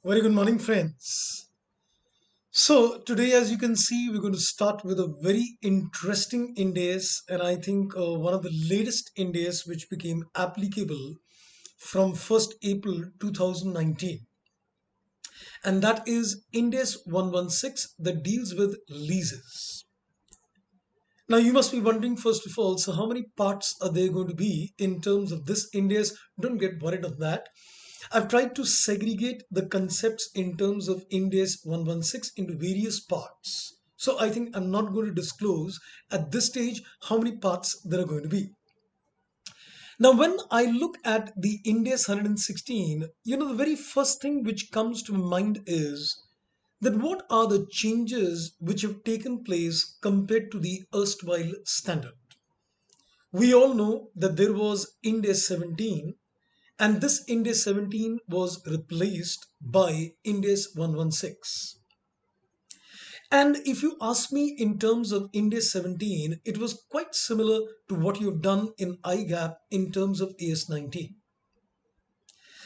Very good morning, friends. So, today, as you can see, we're going to start with a very interesting Ind AS, and I think one of the latest Ind AS which became applicable from 1st April 2019, and that is Ind AS 116 that deals with leases. Now, you must be wondering, first of all, so how many parts are there going to be in terms of this Ind AS? Don't get worried on that. I've tried to segregate the concepts in terms of Ind AS 116 into various parts. So I think I'm not going to disclose at this stage how many parts there are going to be. Now, when I look at the Ind AS 116, the very first thing which comes to my mind is that what are the changes which have taken place compared to the erstwhile standard? We all know that there was Ind AS 17, and this Ind AS 17 was replaced by Ind AS 116. And if you ask me in terms of Ind AS 17, it was quite similar to what you've done in IGAP in terms of AS 19.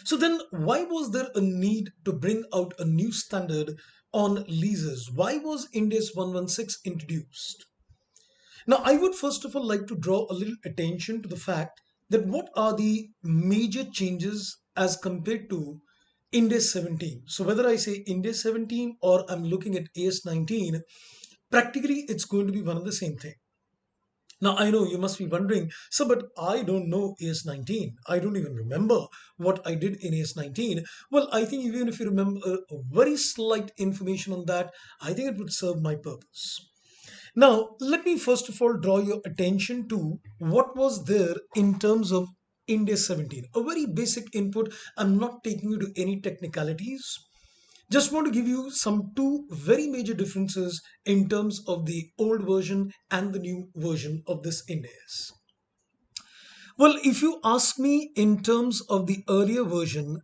So then why was there a need to bring out a new standard on leases? Why was Ind AS 116 introduced? Now, I would first of all like to draw a little attention to the fact that what are the major changes as compared to Ind AS 17. So whether I say Ind AS 17 or I'm looking at AS 19, practically it's going to be one and the same thing. Now, I know you must be wondering, so but I don't know AS 19. I don't even remember what I did in AS 19. Well, I think even if you remember a very slight information on that, I think it would serve my purpose. Now, let me first of all draw your attention to what was there in terms of Ind AS 17. A very basic input. I'm not taking you to any technicalities. Just want to give you some two very major differences in terms of the old version and the new version of this Ind AS. Well, if you ask me in terms of the earlier version,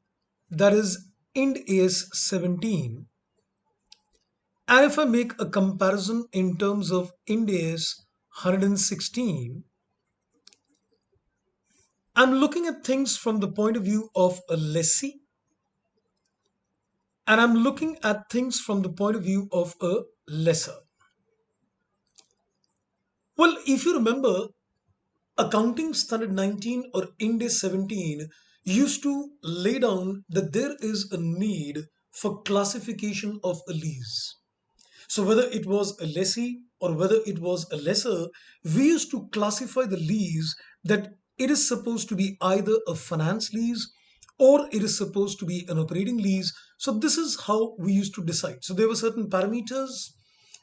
that is Ind AS 17, and if I make a comparison in terms of Ind AS 116, I'm looking at things from the point of view of a lessee, and I'm looking at things from the point of view of a lessor. Well, if you remember, Accounting Standard 19 or Ind AS 17 used to lay down that there is a need for classification of a lease. So whether it was a lessee or whether it was a lessor, we used to classify the lease that it is supposed to be either a finance lease or it is supposed to be an operating lease. So this is how we used to decide. So there were certain parameters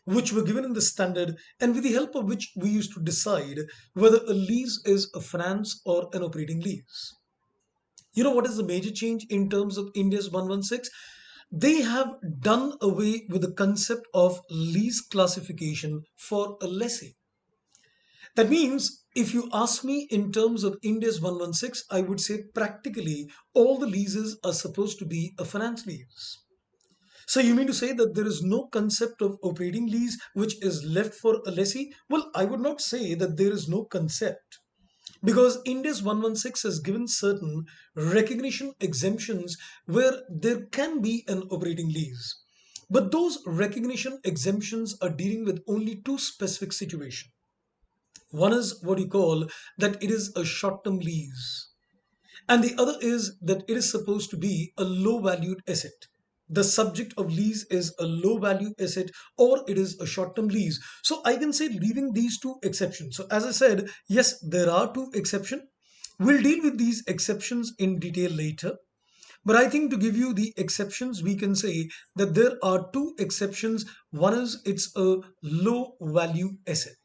which were given in the standard, and with the help of which we used to decide whether a lease is a finance or an operating lease. You know what is the major change in terms of Ind AS 116? They have done away with the concept of lease classification for a lessee. That means if you ask me in terms of Ind AS 116, I would say practically all the leases are supposed to be a finance lease. So you mean to say that there is no concept of operating lease which is left for a lessee? Well, I would not say that there is no concept, because Ind AS 116 has given certain recognition exemptions where there can be an operating lease. But those recognition exemptions are dealing with only two specific situations. One is what you call that it is a short-term lease, and the other is that it is supposed to be a low valued asset. The subject of lease is a low value asset or it is a short term lease. So I can say leaving these two exceptions. So as I said, yes, there are two exceptions. We'll deal with these exceptions in detail later. But I think to give you the exceptions, we can say that there are two exceptions. One is it's a low value asset,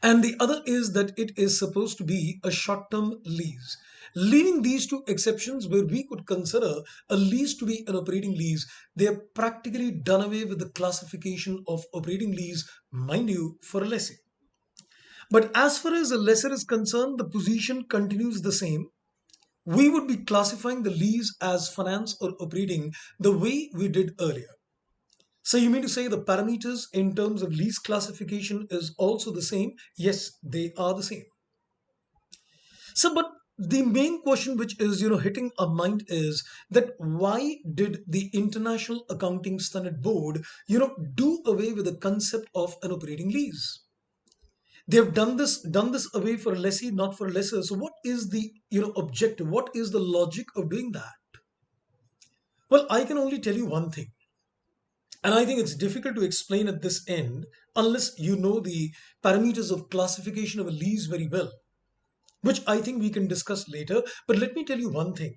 and the other is that it is supposed to be a short-term lease. Leaving these two exceptions where we could consider a lease to be an operating lease, they have practically done away with the classification of operating lease, mind you, for a lessee. But as far as a lessor is concerned, the position continues the same. We would be classifying the lease as finance or operating the way we did earlier. So you mean to say the parameters in terms of lease classification is also the same? Yes, they are the same. So, but the main question which is hitting our mind is that why did the International Accounting Standard Board do away with the concept of an operating lease? They've done this away for a lessee, not for a lessor. So what is the objective? What is the logic of doing that? Well, I can only tell you one thing, and I think it's difficult to explain at this end unless you know the parameters of classification of a lease very well, which I think we can discuss later. But let me tell you one thing.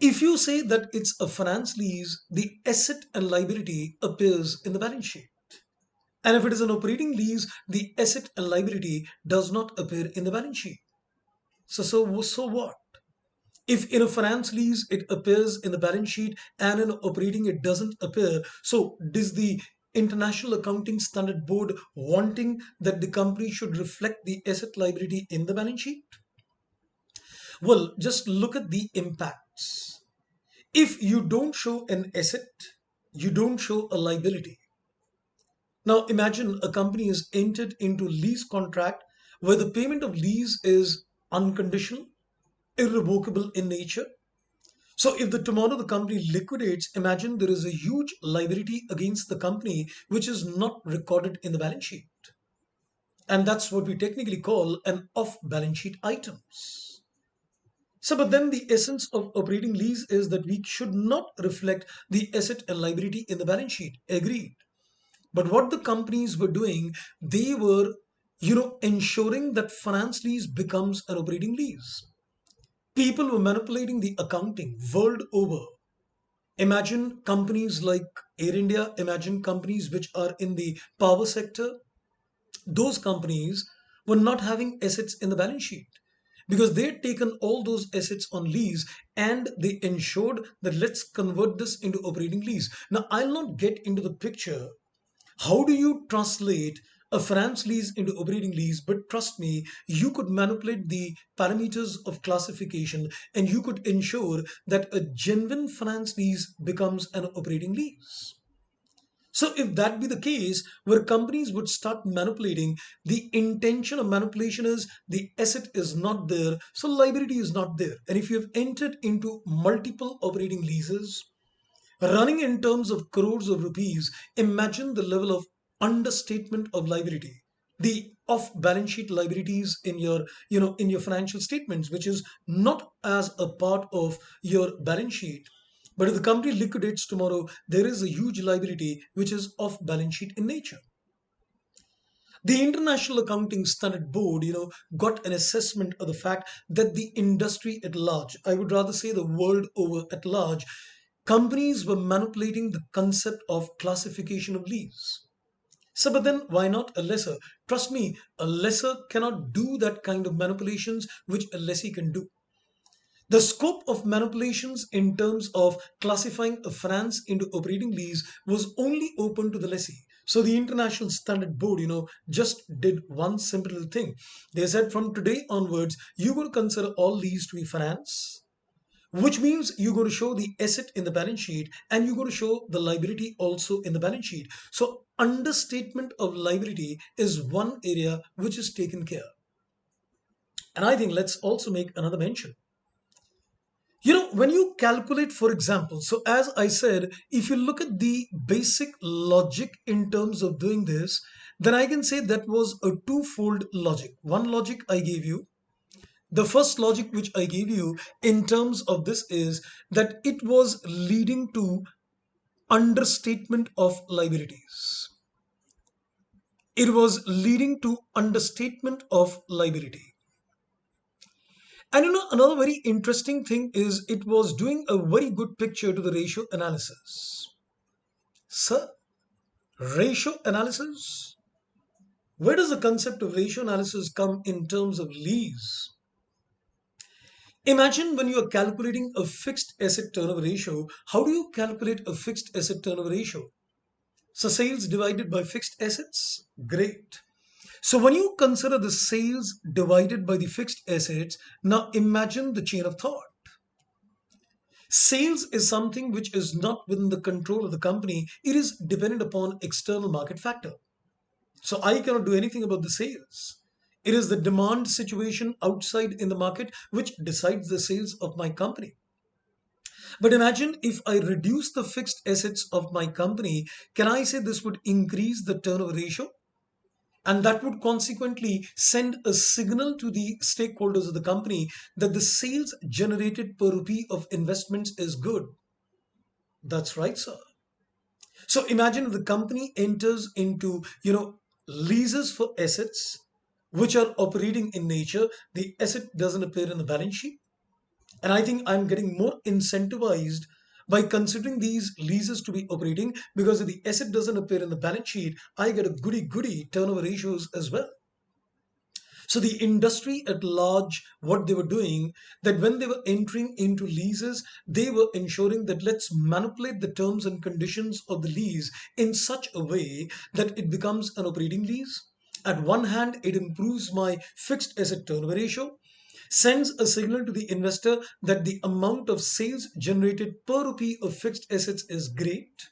If you say that it's a finance lease, the asset and liability appears in the balance sheet. And if it is an operating lease, the asset and liability does not appear in the balance sheet. So what? If in a finance lease it appears in the balance sheet and in operating it doesn't appear, so does the International Accounting Standard Board wanting that the company should reflect the asset liability in the balance sheet? Well, just look at the impacts. If you don't show an asset, you don't show a liability. Now imagine a company is entered into lease contract where the payment of lease is unconditional, irrevocable in nature. So if the tomorrow the company liquidates, imagine there is a huge liability against the company which is not recorded in the balance sheet. And that's what we technically call an off balance sheet items. So, but then the essence of operating lease is that we should not reflect the asset and liability in the balance sheet. Agreed. But what the companies were doing, they were, ensuring that finance lease becomes an operating lease. People were manipulating the accounting world over. Imagine companies like Air India, imagine companies which are in the power sector. Those companies were not having assets in the balance sheet because they had taken all those assets on lease and they ensured that let's convert this into operating lease. Now, I'll not get into the picture. How do you translate a finance lease into operating lease? But trust me, you could manipulate the parameters of classification and you could ensure that a genuine finance lease becomes an operating lease. So if that be the case, where companies would start manipulating, the intention of manipulation is the asset is not there, so liability is not there. And if you have entered into multiple operating leases, running in terms of crores of rupees, imagine the level of understatement of liability, the off balance sheet liabilities in your in your financial statements, which is not as a part of your balance sheet. But if the company liquidates tomorrow, there is a huge liability which is off balance sheet in nature. The International Accounting Standard Board, got an assessment of the fact that the industry at large, I would rather say the world over at large, companies were manipulating the concept of classification of leaves. So, but then why not a lesser? Trust me, a lesser cannot do that kind of manipulations which a lessee can do. The scope of manipulations in terms of classifying a finance into operating lease was only open to the lessee. So the International Standard Board, just did one simple little thing. They said from today onwards, you're going to consider all lease to be finance, which means you're going to show the asset in the balance sheet and you're going to show the liability also in the balance sheet. So understatement of liability is one area which is taken care. And I think let's also make another mention. When you calculate, for example, so as I said, if you look at the basic logic in terms of doing this, then I can say that was a twofold logic. One logic I gave you. The first logic which I gave you in terms of this is that it was leading to understatement of liabilities. It was leading to understatement of liability. And another very interesting thing is it was doing a very good picture to the ratio analysis. Sir, ratio analysis? Where does the concept of ratio analysis come in terms of lease? Imagine when you are calculating a fixed asset turnover ratio, how do you calculate a fixed asset turnover ratio? So sales divided by fixed assets? Great. So when you consider the sales divided by the fixed assets, now imagine the chain of thought. Sales is something which is not within the control of the company. It is dependent upon external market factor. So I cannot do anything about the sales. It is the demand situation outside in the market which decides the sales of my company. But imagine if I reduce the fixed assets of my company, can I say this would increase the turnover ratio? And that would consequently send a signal to the stakeholders of the company that the sales generated per rupee of investments is good. That's right, sir. So imagine if the company enters into, leases for assets which are operating in nature. The asset doesn't appear in the balance sheet. And I think I'm getting more incentivized by considering these leases to be operating, because if the asset doesn't appear in the balance sheet, I get a goody goody turnover ratios as well. So the industry at large, what they were doing, that when they were entering into leases, they were ensuring that let's manipulate the terms and conditions of the lease in such a way that it becomes an operating lease. At one hand, it improves my fixed asset turnover ratio, sends a signal to the investor that the amount of sales generated per rupee of fixed assets is great.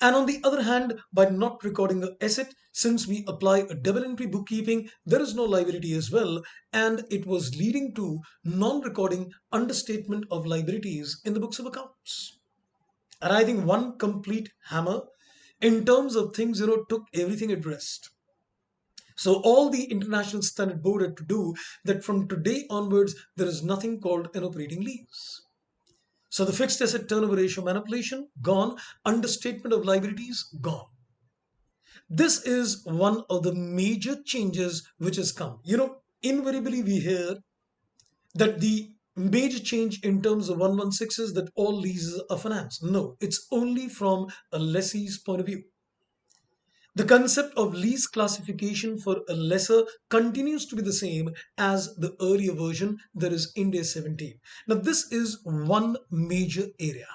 And on the other hand, by not recording the asset, since we apply a double entry bookkeeping, there is no liability as well, and it was leading to non-recording understatement of liabilities in the books of accounts. And I think one complete hammer in terms of things, took everything at rest. So all the international standard board had to do that from today onwards, there is nothing called an operating lease. So the fixed asset turnover ratio manipulation, gone. Understatement of liabilities, gone. This is one of the major changes which has come. Invariably we hear that the major change in terms of 116 is that all leases are financed. No, it's only from a lessee's point of view. The concept of lease classification for a lessor continues to be the same as the earlier version, that is Ind AS 17. Now, this is one major area.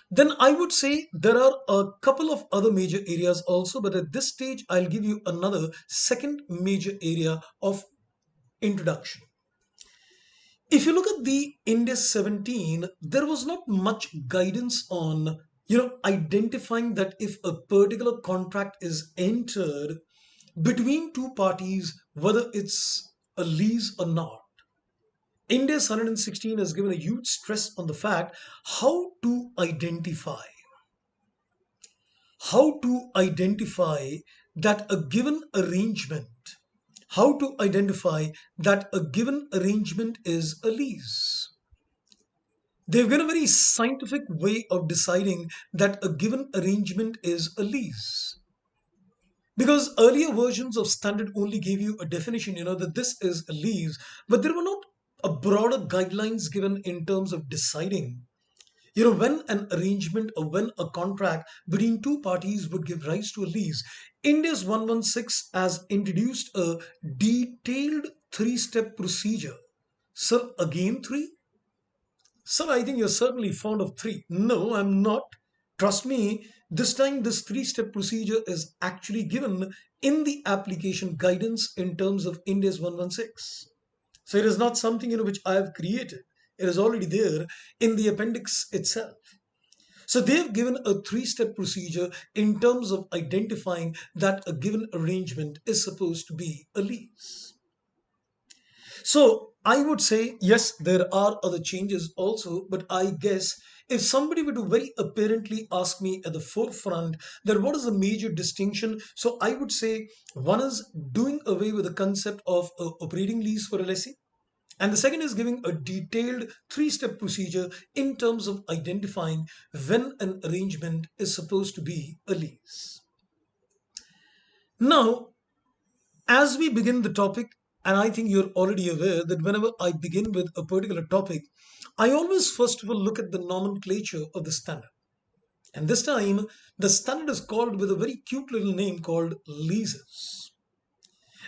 Then I would say there are a couple of other major areas also, but at this stage, I'll give you another second major area of introduction. If you look at the Ind AS 17, there was not much guidance on, identifying that if a particular contract is entered between two parties, whether it's a lease or not. Ind AS 116 has given a huge stress on the fact how to identify that a given arrangement, how to identify that a given arrangement is a lease. They've got a very scientific way of deciding that a given arrangement is a lease. Because earlier versions of standard only gave you a definition, that this is a lease, but there were not a broader guidelines given in terms of deciding, when an arrangement or when a contract between two parties would give rise to a lease. Ind AS 116 has introduced a detailed three-step procedure. Sir, again three? Sir, I think you're certainly fond of three. No, I'm not. Trust me, this time this three-step procedure is actually given in the application guidance in terms of Ind AS 116. So it is not something which I have created. It is already there in the appendix itself. So they have given a three-step procedure in terms of identifying that a given arrangement is supposed to be a lease. So I would say, yes, there are other changes also, but I guess if somebody were to very apparently ask me at the forefront that what is the major distinction, so I would say one is doing away with the concept of operating lease for a lessee. And the second is giving a detailed three-step procedure in terms of identifying when an arrangement is supposed to be a lease. Now, as we begin the topic, and I think you're already aware that whenever I begin with a particular topic, I always first of all look at the nomenclature of the standard. And this time, the standard is called with a very cute little name called leases.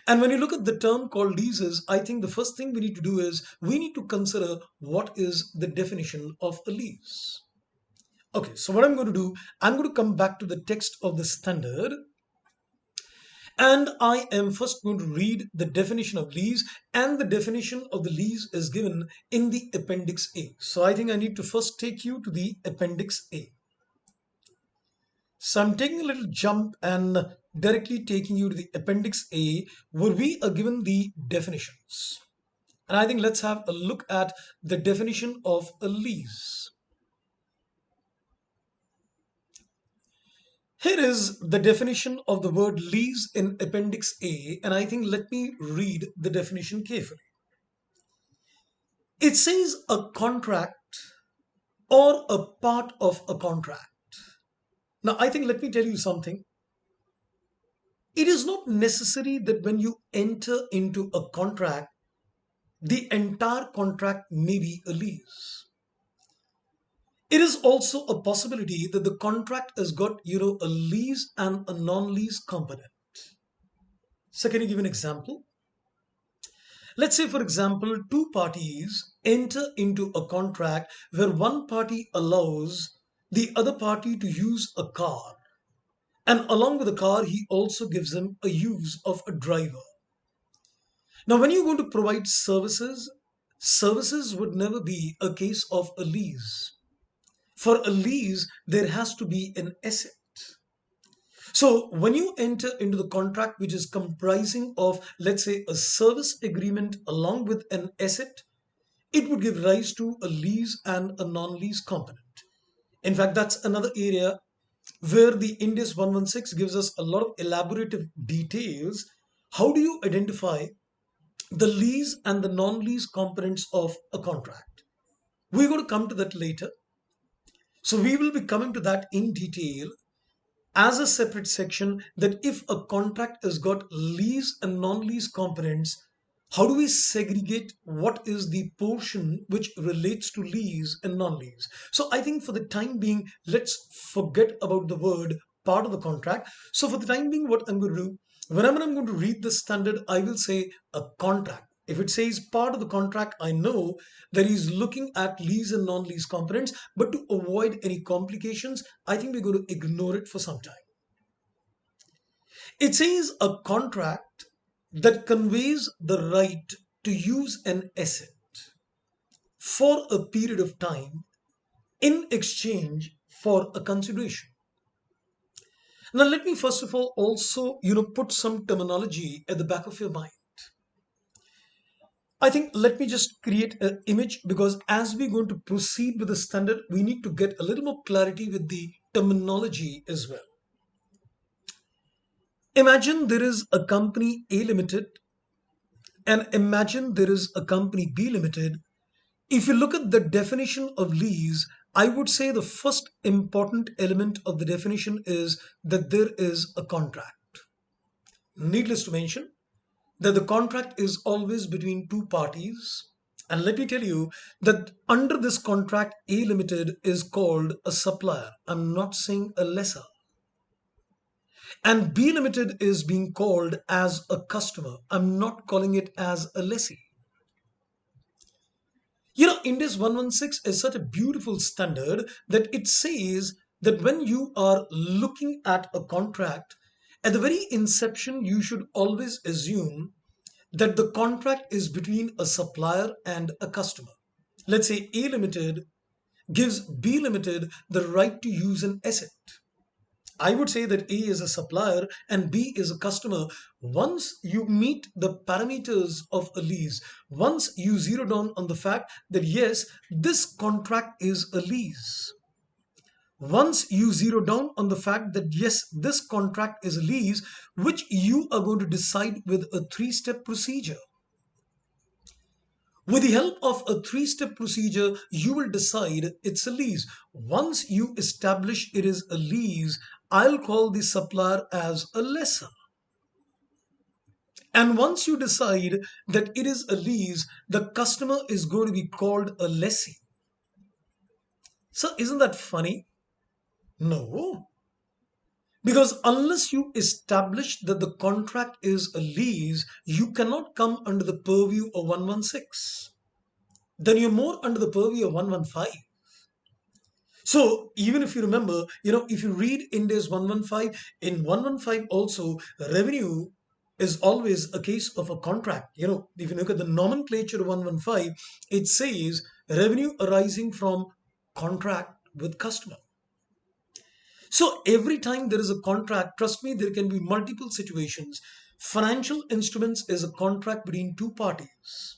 And when you look at the term called leases, I think the first thing we need to do is we need to consider what is the definition of a lease. Okay, so what I'm going to do, I'm going to come back to the text of the standard. And I am first going to read the definition of lease, and the definition of the lease is given in the Appendix A. So I think I need to first take you to the Appendix A. So I'm taking a little jump and directly taking you to the Appendix A, where we are given the definitions. And I think let's have a look at the definition of a lease. Here is the definition of the word lease in Appendix A, and I think let me read the definition carefully. It says a contract or a part of a contract. Now, I think let me tell you something. It is not necessary that when you enter into a contract, the entire contract may be a lease. It is also a possibility that the contract has got, a lease and a non-lease component. So can you give an example? Let's say, for example, two parties enter into a contract where one party allows the other party to use a car, and along with the car, he also gives him a use of a driver. Now, when you're going to provide services, services would never be a case of a lease. For a lease, there has to be an asset. So when you enter into the contract, which is comprising of, let's say, a service agreement along with an asset, it would give rise to a lease and a non-lease component. In fact, that's another area where the Ind AS 116 gives us a lot of elaborative details. How do you identify the lease and the non-lease components of a contract? We're going to come to that later. So we will be coming to that in detail as a separate section, that if a contract has got lease and non-lease components, how do we segregate what is the portion which relates to lease and non-lease? So I think for the time being, let's forget about the word part of the contract. So for the time being, what I'm going to do, whenever I'm going to read the standard, I will say a contract. If it says part of the contract, I know that he's looking at lease and non-lease components, but to avoid any complications, I think we're going to ignore it for some time. It says a contract that conveys the right to use an asset for a period of time in exchange for a consideration. Now, let me first of all also, put some terminology at the back of your mind. I think let me just create an image, because as we're going to proceed with the standard, we need to get a little more clarity with the terminology as well. Imagine there is a company A Limited, and imagine there is a company B Limited. If you look at the definition of lease, I would say the first important element of the definition is that there is a contract. Needless to mention that the contract is always between two parties. And let me tell you that under this contract, A Limited is called a supplier. I'm not saying a lessor. And B Limited is being called as a customer. I'm not calling it as a lessee. Ind AS 116 is such a beautiful standard that it says that when you are looking at a contract, at the very inception, you should always assume that the contract is between a supplier and a customer. Let's say A Limited gives B Limited the right to use an asset. I would say that A is a supplier and B is a customer. Once you meet the parameters of a lease, once you zero down on the fact that yes, this contract is a lease, once you zero down on the fact that yes, this contract is a lease, which you are going to decide with a three-step procedure. With the help of a three-step procedure, you will decide it's a lease. Once you establish it is a lease, I'll call the supplier as a lessor. And once you decide that it is a lease, the customer is going to be called a lessee. So isn't that funny? No. Because unless you establish that the contract is a lease, you cannot come under the purview of 116. Then you're more under the purview of 115. So even if you remember, if you read Ind AS 115, in 115 also, revenue is always a case of a contract. If you look at the nomenclature of 115, it says revenue arising from contract with customer. So every time there is a contract, trust me, there can be multiple situations. Financial instruments is a contract between two parties.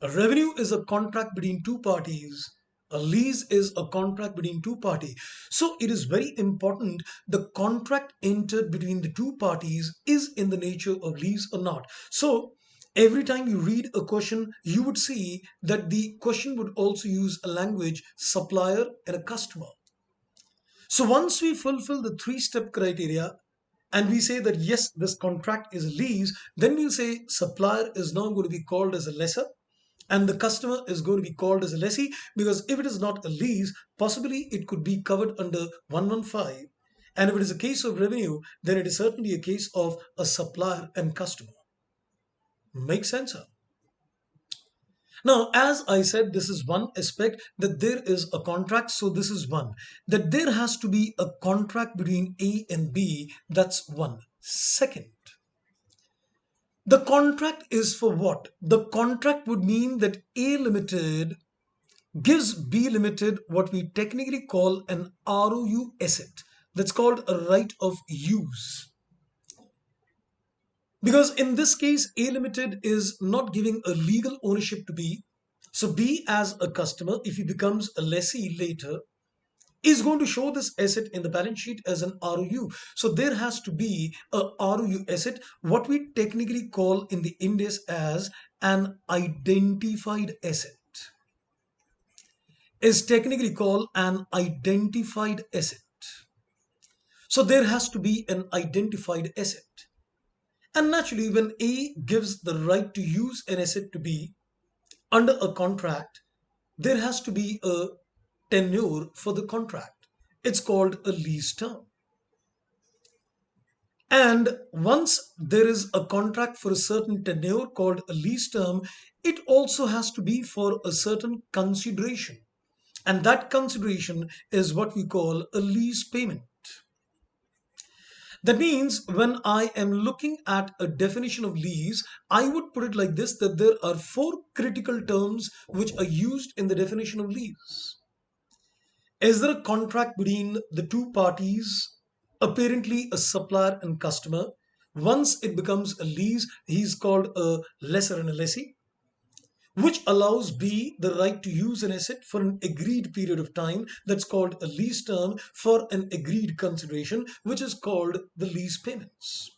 A revenue is a contract between two parties. A lease is a contract between two parties. So it is very important the contract entered between the two parties is in the nature of lease or not. So every time you read a question, you would see that the question would also use a language supplier and a customer. So once we fulfill the three-step criteria and we say that yes, this contract is a lease, then we'll say supplier is now going to be called as a lessor and the customer is going to be called as a lessee, because if it is not a lease, possibly it could be covered under 115. And if it is a case of revenue, then it is certainly a case of a supplier and customer. Make sense, sir? Now, as I said, this is one aspect that there is a contract. So this is one, that there has to be a contract between A and B. That's one. Second, the contract is for what? The contract would mean that A Limited gives B Limited what we technically call an ROU asset. That's called a right of use. Because in this case, A Limited is not giving a legal ownership to B. So B as a customer, if he becomes a lessee later, is going to show this asset in the balance sheet as an ROU. So there has to be a ROU asset, what we technically call in the Ind AS as an identified asset. Is technically called an identified asset. So there has to be an identified asset. And naturally, when A gives the right to use an asset to B under a contract, there has to be a tenure for the contract. It's called a lease term. And once there is a contract for a certain tenure called a lease term, it also has to be for a certain consideration. And that consideration is what we call a lease payment. That means when I am looking at a definition of lease, I would put it like this, that there are four critical terms which are used in the definition of lease. Is there a contract between the two parties, apparently a supplier and customer? Once it becomes a lease, he is called a lessor and a lessee, which allows B the right to use an asset for an agreed period of time. That's called a lease term for an agreed consideration, which is called the lease payments.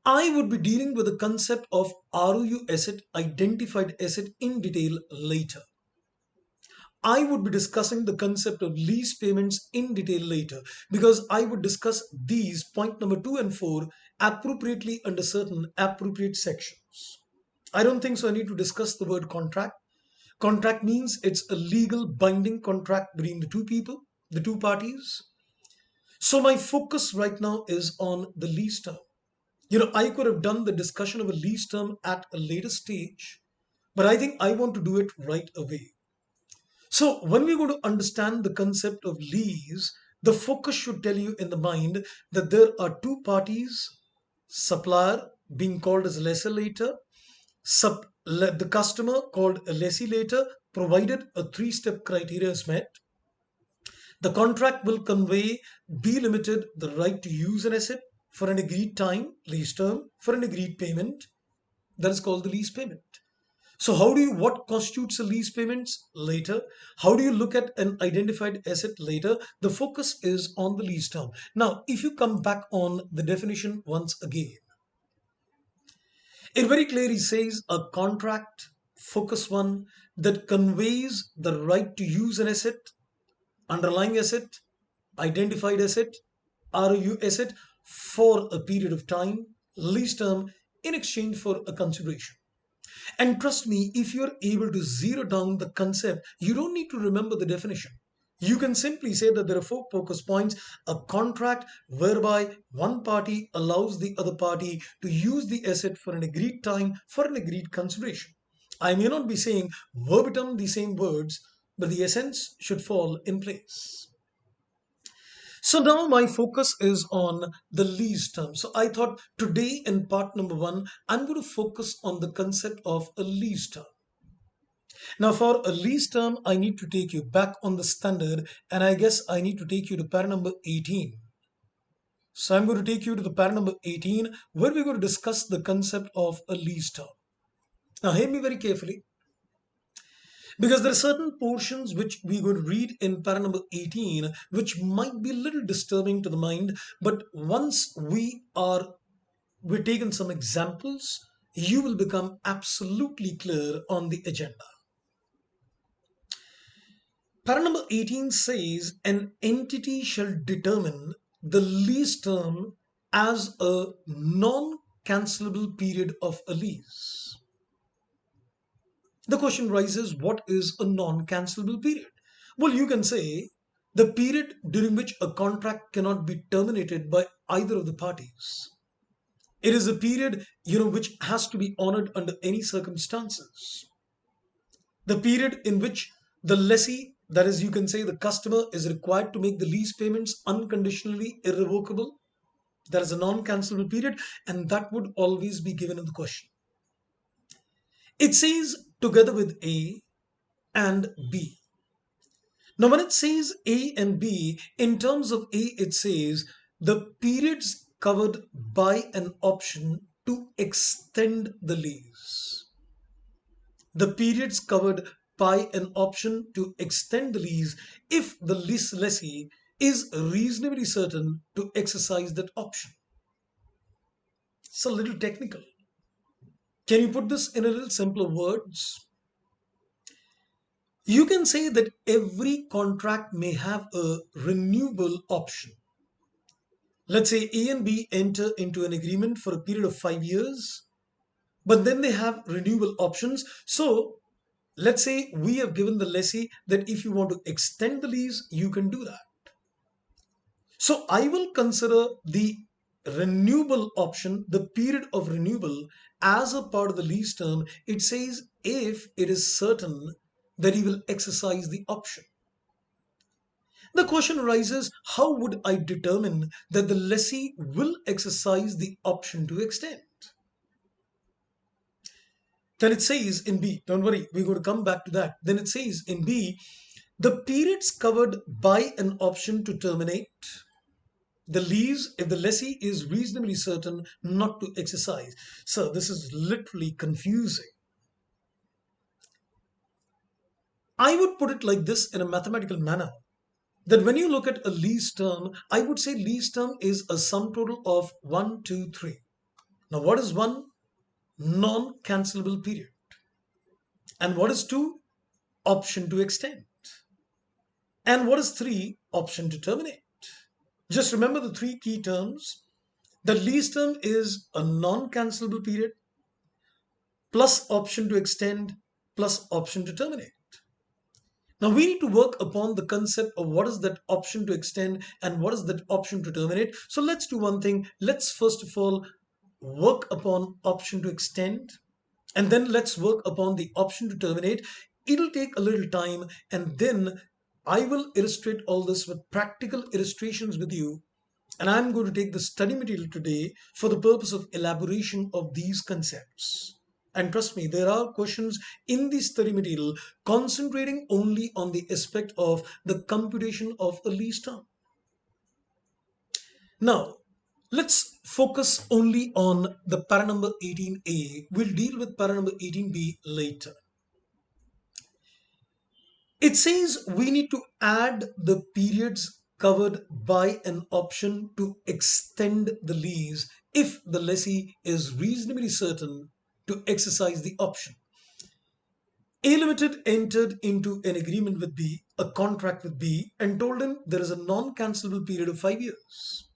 I would be dealing with the concept of ROU asset, identified asset, in detail later. I would be discussing the concept of lease payments in detail later, because I would discuss these point number 2 and 4 appropriately under certain appropriate sections. I don't think so I need to discuss the word contract. Contract means it's a legal binding contract between the two people, the two parties. So my focus right now is on the lease term. I could have done the discussion of a lease term at a later stage, but I think I want to do it right away. So when we're going to understand the concept of lease, the focus should tell you in the mind that there are two parties, supplier being called as lessor later, the customer called a lessee later, provided a three-step criteria is met. The contract will convey B Limited the right to use an asset for an agreed time, lease term, for an agreed payment. That is called the lease payment. So what constitutes a lease payments later? How do you look at an identified asset later? The focus is on the lease term. Now, if you come back on the definition once again, it very clearly says a contract, focus one, that conveys the right to use an asset, underlying asset, identified asset, ROU asset for a period of time, lease term, in exchange for a consideration. And trust me, if you're able to zero down the concept, you don't need to remember the definition. You can simply say that there are four focus points: a contract whereby one party allows the other party to use the asset for an agreed time for an agreed consideration. I may not be saying verbatim the same words, but the essence should fall in place. So now my focus is on the lease term. So I thought today in part number 1, I'm going to focus on the concept of a lease term. Now, for a lease term, I need to take you back on the standard, and I guess I need to take you to para number 18. So I'm going to take you to the para number 18, where we're going to discuss the concept of a lease term. Now, hear me very carefully, because there are certain portions which we're going to read in para number 18, which might be a little disturbing to the mind, but once we're taking some examples, you will become absolutely clear on the agenda. Para number 18 says an entity shall determine the lease term as a non-cancelable period of a lease. The question rises, what is a non-cancelable period? Well, you can say the period during which a contract cannot be terminated by either of the parties. It is a period, which has to be honored under any circumstances. The period in which the lessee, that is, you can say the customer, is required to make the lease payments unconditionally irrevocable. That is a non-cancelable period, and that would always be given in the question. It says together with A and B. Now, when it says A and B, in terms of A, it says the periods covered by an option to extend the lease. The periods covered by an option to extend the lease if the lease lessee is reasonably certain to exercise that option. It's a little technical. Can you put this in a little simpler words? You can say that every contract may have a renewable option. Let's say A and B enter into an agreement for a period of 5 years, but then they have renewable options. So let's say we have given the lessee that if you want to extend the lease, you can do that. So I will consider the renewable option, the period of renewal, as a part of the lease term. It says if it is certain that he will exercise the option. The question arises, how would I determine that the lessee will exercise the option to extend? Then it says in B, don't worry, we're going to come back to that. Then it says in B, the periods covered by an option to terminate the lease if the lessee is reasonably certain not to exercise. So this is literally confusing. I would put it like this in a mathematical manner, that when you look at a lease term, I would say lease term is a sum total of 1, 2, 3. Now, what is 1? Non-cancelable period. And what is 2? Option to extend. And what is 3? Option to terminate. Just remember the three key terms. The lease term is a non-cancelable period plus option to extend plus option to terminate. Now we need to work upon the concept of what is that option to extend and what is that option to terminate. So let's do one thing. Let's first of all work upon option to extend, and then let's work upon the option to terminate. It'll take a little time, and then I will illustrate all this with practical illustrations with you. And I'm going to take the study material today for the purpose of elaboration of these concepts. And trust me, there are questions in the study material concentrating only on the aspect of the computation of a lease term. Now, let's focus only on the para number 18A. We'll deal with para number 18B later. It says we need to add the periods covered by an option to extend the lease if the lessee is reasonably certain to exercise the option. A Limited entered into an agreement with B, a contract with B, and told him there is a non-cancelable period of 5 years.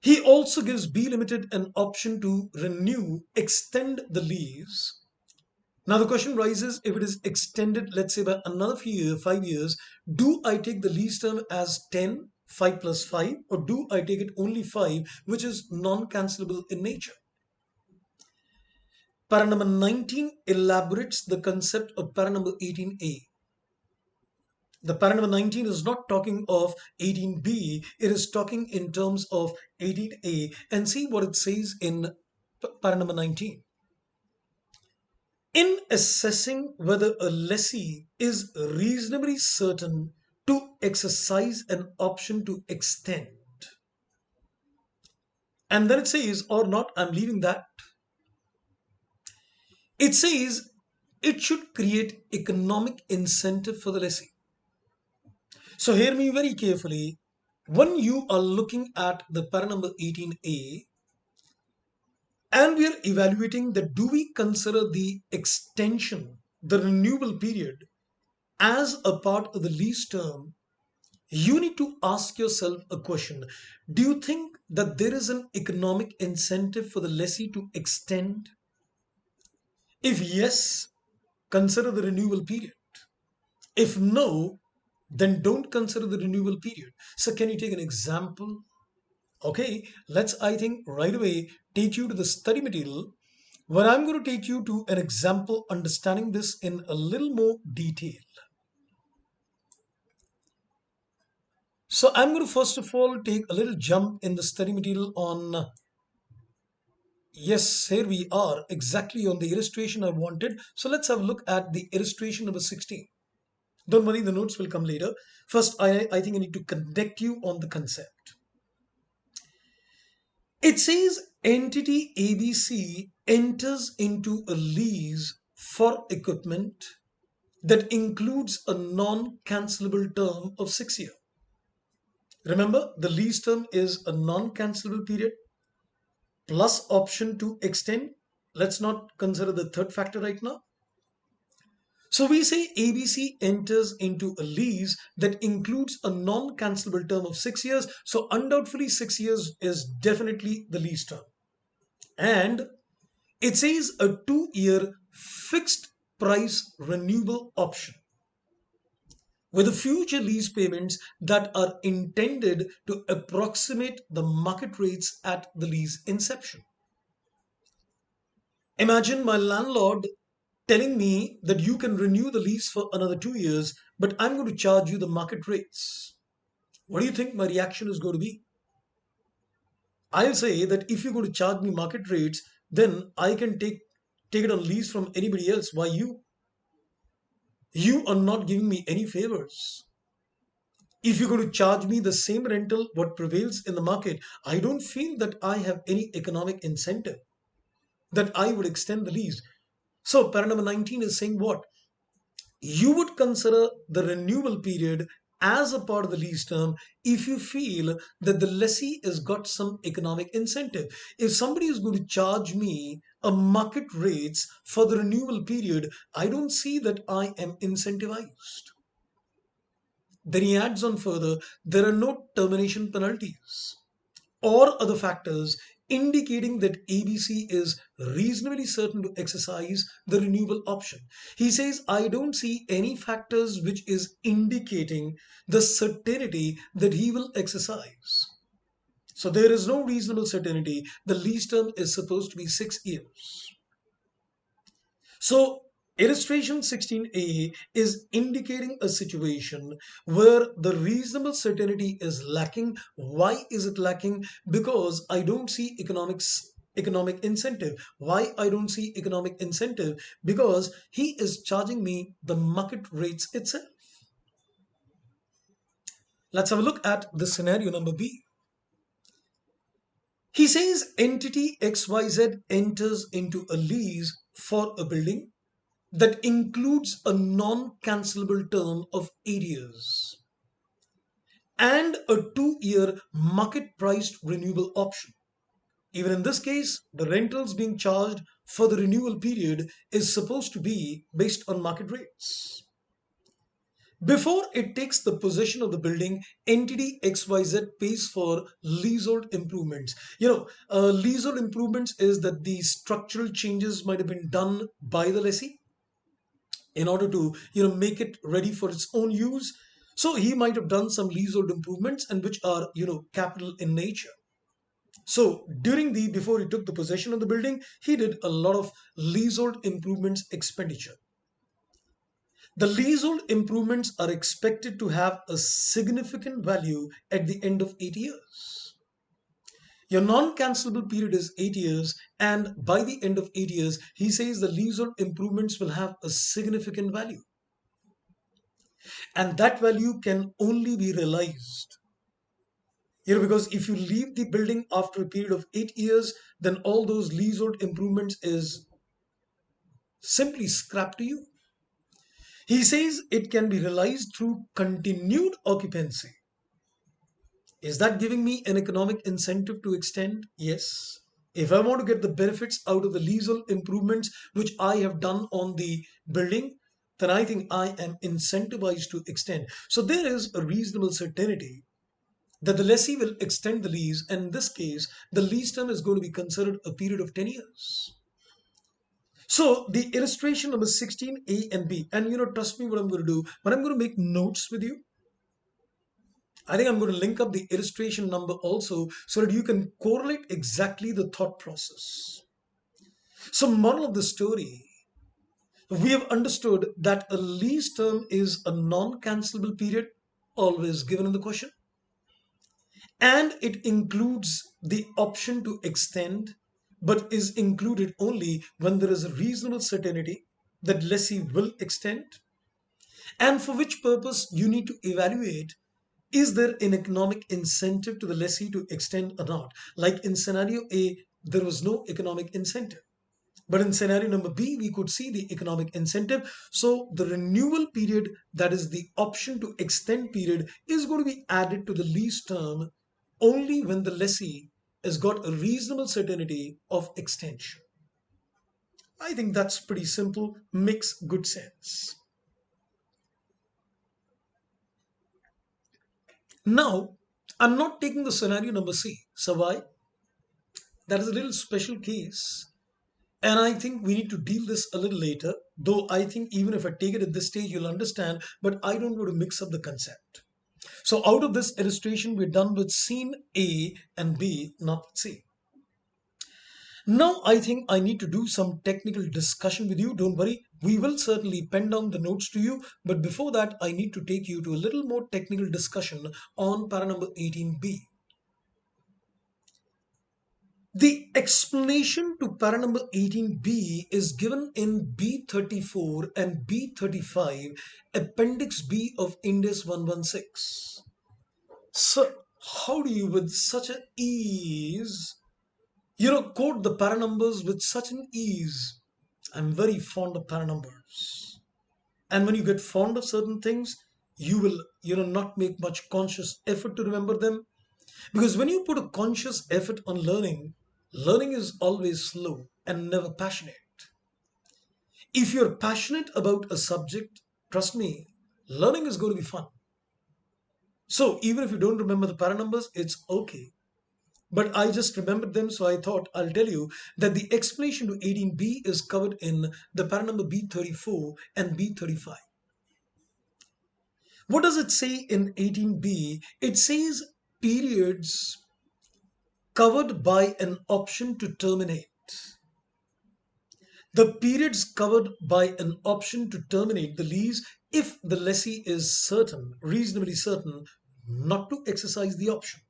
He also gives B Limited an option to extend the lease. Now the question rises, if it is extended, let's say by another 5 years, do I take the lease term as 10, 5 plus 5, or do I take it only 5, which is non-cancelable in nature? Para number 19 elaborates the concept of para number 18A. The para number 19 is not talking of 18B, it is talking in terms of 18A. And see what it says in para number 19. In assessing whether a lessee is reasonably certain to exercise an option to extend, and then it says, or not, I'm leaving that. It says it should create economic incentive for the lessee. So hear me very carefully. When you are looking at the para number 18A, and we are evaluating that, do we consider the extension, the renewal period, as a part of the lease term, you need to ask yourself a question. Do you think that there is an economic incentive for the lessee to extend? If yes, consider the renewal period. If no, then don't consider the renewal period. So can you take an example? Okay, let's, I think, right away take you to the study material where I'm going to take you to an example understanding this in a little more detail. So I'm going to first of all take a little jump in the study material on, yes, here we are exactly on the illustration I wanted. So let's have a look at the illustration number 16. Don't worry, the notes will come later. First, I think I need to connect you on the concept. It says entity ABC enters into a lease for equipment that includes a non-cancelable term of 6 years. Remember, the lease term is a non-cancelable period plus option to extend. Let's not consider the third factor right now. So we say ABC enters into a lease that includes a non-cancelable term of 6 years. So undoubtedly 6 years is definitely the lease term. And it says a 2-year fixed price renewable option with the future lease payments that are intended to approximate the market rates at the lease inception. Imagine my landlord telling me that you can renew the lease for another 2 years, but I'm going to charge you the market rates. What do you think my reaction is going to be? I'll say that if you're going to charge me market rates, then I can take it on lease from anybody else. Why you? You are not giving me any favors. If you're going to charge me the same rental what prevails in the market, I don't feel that I have any economic incentive that I would extend the lease. So para number 19 is saying what? You would consider the renewal period as a part of the lease term if you feel that the lessee has got some economic incentive. If somebody is going to charge me a market rates for the renewal period, I don't see that I am incentivized. Then he adds on further, there are no termination penalties or other factors indicating that ABC is reasonably certain to exercise the renewal option. He says, I don't see any factors which is indicating the certainty that he will exercise. So there is no reasonable certainty. The lease term is supposed to be 6 years. So illustration 16a is indicating a situation where the reasonable certainty is lacking. Why is it lacking? Because I don't see economic incentive. Why I don't see economic incentive? Because he is charging me the market rates itself. Let's have a look at the scenario number B. He says entity XYZ enters into a lease for a building that includes a non-cancelable term of 8 years and a 2-year market-priced renewable option. Even in this case, the rentals being charged for the renewal period is supposed to be based on market rates. Before it takes the possession of the building, entity XYZ pays for leasehold improvements. Leasehold improvements is that the structural changes might have been done by the lessee in order to make it ready for its own use. So he might have done some leasehold improvements and which are capital in nature. So during the before he took the possession of the building, he did a lot of leasehold improvements expenditure. The leasehold improvements are expected to have a significant value at the end of 8 years. Your non-cancelable period is 8 years, and by the end of 8 years, he says the leasehold improvements will have a significant value, and that value can only be realized. Because if you leave the building after a period of 8 years, then all those leasehold improvements is simply scrapped to you. He says it can be realized through continued occupancy. Is that giving me an economic incentive to extend? Yes. If I want to get the benefits out of the leasehold improvements which I have done on the building, then I think I am incentivized to extend. So there is a reasonable certainty that the lessee will extend the lease, and in this case, the lease term is going to be considered a period of 10 years. So the illustration number 16A and B, and trust me what I'm going to do, but I'm going to make notes with you. I think I'm going to link up the illustration number also so that you can correlate exactly the thought process. So, moral of the story, we have understood that a lease term is a non-cancelable period, always given in the question, and it includes the option to extend, but is included only when there is a reasonable certainty that lessee will extend, and for which purpose you need to evaluate, is there an economic incentive to the lessee to extend or not. Like in scenario A, there was no economic incentive, but in scenario number B, we could see the economic incentive. So the renewal period, that is the option to extend period, is going to be added to the lease term only when the lessee has got a reasonable certainty of extension. I think that's pretty simple, makes good sense. Now, I'm not taking the scenario number C. So why? That is a little special case. And I think we need to deal this a little later. Though I think even if I take it at this stage, you'll understand. But I don't want to mix up the concept. So out of this illustration, we're done with scene A and B, not C. Now I think I need to do some technical discussion with you. Don't worry, we will certainly pen down the notes to you. But before that, I need to take you to a little more technical discussion on para number 18B. The explanation to para number 18B is given in B34 and B35, Appendix B of Ind AS 116. So, how do you, with such an ease, quote the para numbers with such an ease? I'm very fond of para numbers. And when you get fond of certain things, you will, not make much conscious effort to remember them. Because when you put a conscious effort on learning, learning is always slow and never passionate. If you're passionate about a subject, trust me, learning is going to be fun. So even if you don't remember the para numbers, it's okay. But I just remembered them, so I thought I'll tell you that the explanation to 18B is covered in the para number B34 and B35. What does it say in 18B? It says periods covered by an option to terminate. The periods covered by an option to terminate the lease if the lessee is certain, reasonably certain, not to exercise the option.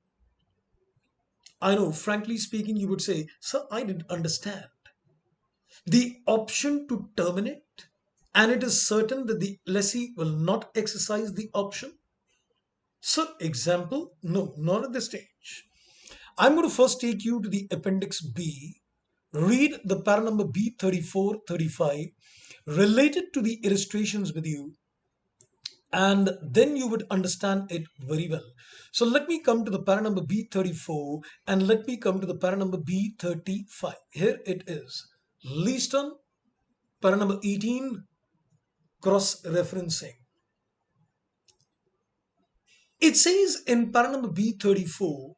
I know, frankly speaking, you would say, Sir, I didn't understand. The option to terminate, and it is certain that the lessee will not exercise the option. So, example, no, not at this stage. I'm going to first take you to the Appendix B, read the para number B34, 35, related to the illustrations with you, and then you would understand it very well. So let me come to the para number B34 and let me come to the para number B35. Here it is. Lease term, para number 18, cross-referencing. It says in para number B34,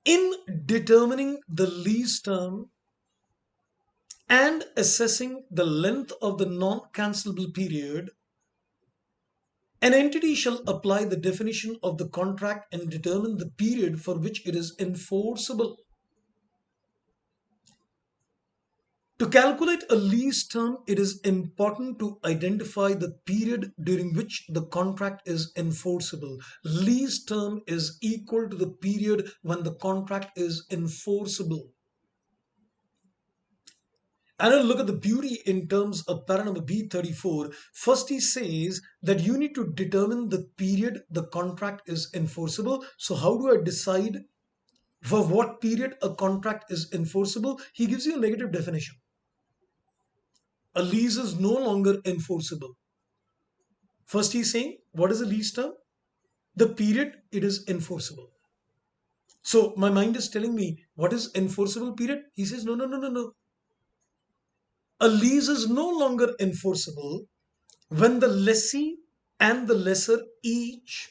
in determining the lease term and assessing the length of the non-cancelable period, an entity shall apply the definition of the contract and determine the period for which it is enforceable. To calculate a lease term, it is important to identify the period during which the contract is enforceable. Lease term is equal to the period when the contract is enforceable. And I'll look at the beauty in terms of para number B34. First, he says that you need to determine the period the contract is enforceable. So, how do I decide for what period a contract is enforceable? He gives you a negative definition. A lease is no longer enforceable. First, he's saying, what is a lease term? The period it is enforceable. So, my mind is telling me, what is enforceable period? He says, no, no, no, no, no. A lease is no longer enforceable when the lessee and the lessor each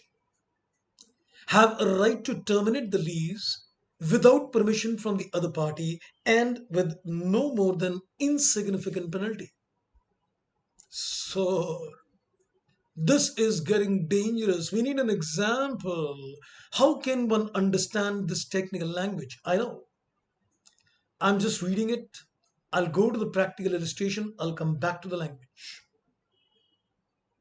have a right to terminate the lease without permission from the other party and with no more than insignificant penalty. So, this is getting dangerous. We need an example. How can one understand this technical language? I know. I'm just reading it. I'll go to the practical illustration. I'll come back to the language.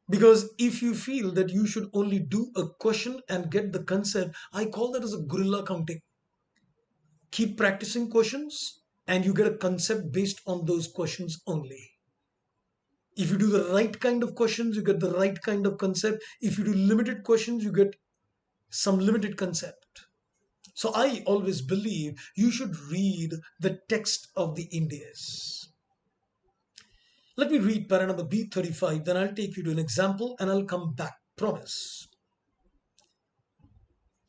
Because if you feel that you should only do a question and get the concept, I call that as a gorilla counting. Keep practicing questions and you get a concept based on those questions only. If you do the right kind of questions, you get the right kind of concept. If you do limited questions, you get some limited concept. So I always believe you should read the text of the Ind AS. Let me read para number B35, then I'll take you to an example and I'll come back. Promise.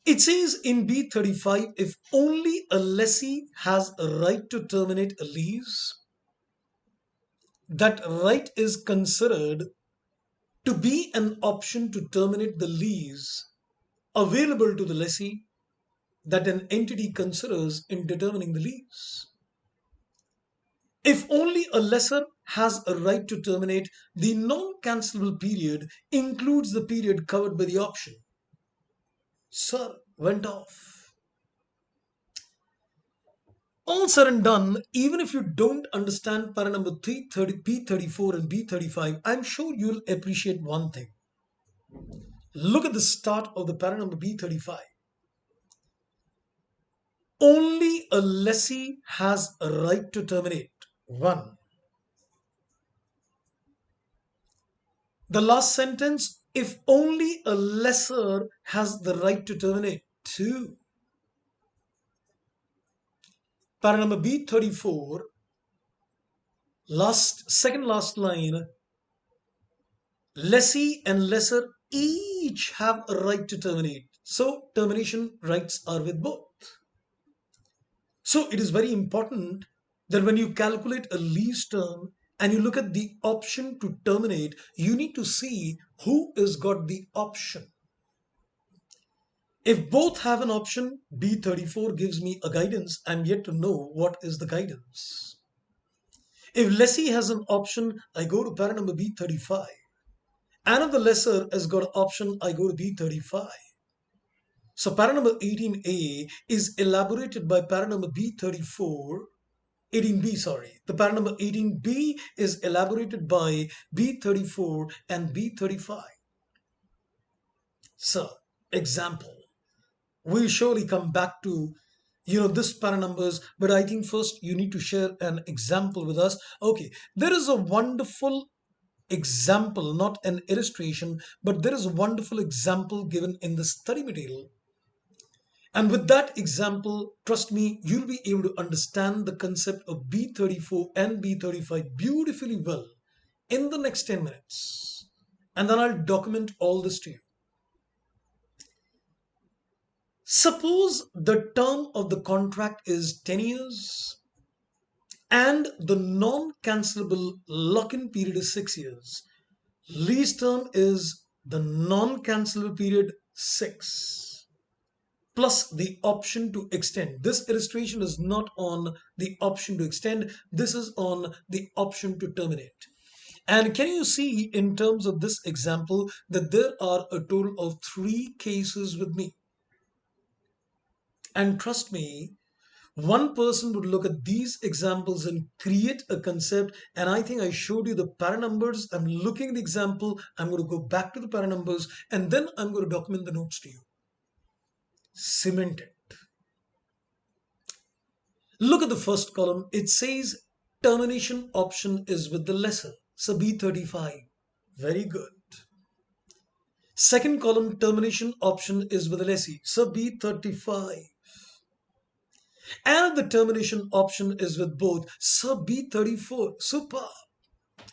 It says in B35, if only a lessee has a right to terminate a lease, that right is considered to be an option to terminate the lease available to the lessee that an entity considers in determining the lease. If only a lessor has a right to terminate, the non-cancelable period includes the period covered by the option. Sir, went off. All said and done, even if you don't understand para number 330, B34 and B35, I'm sure you'll appreciate one thing. Look at the start of the para number B35. Only a lessee has a right to terminate. One. The last sentence, if only a lessor has the right to terminate. Two. Para number B34, second last line, lessee and lessor each have a right to terminate. So termination rights are with both. So it is very important that when you calculate a lease term and you look at the option to terminate, you need to see who has got the option. If both have an option, B34 gives me a guidance. I'm yet to know what is the guidance. If lessee has an option, I go to para number B35. And if the lessor has got an option, I go to B35. So para number 18A is elaborated by para number B34, 18B, sorry. The para number 18B is elaborated by B34 and B35. So, example. We'll surely come back to this para numbers, but I think first you need to share an example with us. Okay, there is a wonderful example, not an illustration, but there is a wonderful example given in the study material. And with that example, trust me, you'll be able to understand the concept of B34 and B35 beautifully well in the next 10 minutes. And then I'll document all this to you. Suppose the term of the contract is 10 years and the non-cancelable lock-in period is 6 years. Lease term is the non-cancelable period 6 plus the option to extend. This illustration is not on the option to extend. This is on the option to terminate. And can you see in terms of this example that there are a total of 3 cases with me? And trust me, One person would look at these examples and create a concept. And I think I showed you the paranumbers. I'm looking at the example. I'm going to go back to the paranumbers and then I'm going to document the notes to you. Cement it. Look at the first column. It says termination option is with the lessor. So B35. Very good. Second column, termination option is with the lessee. So B35. And the termination option is with both. So B34. Super.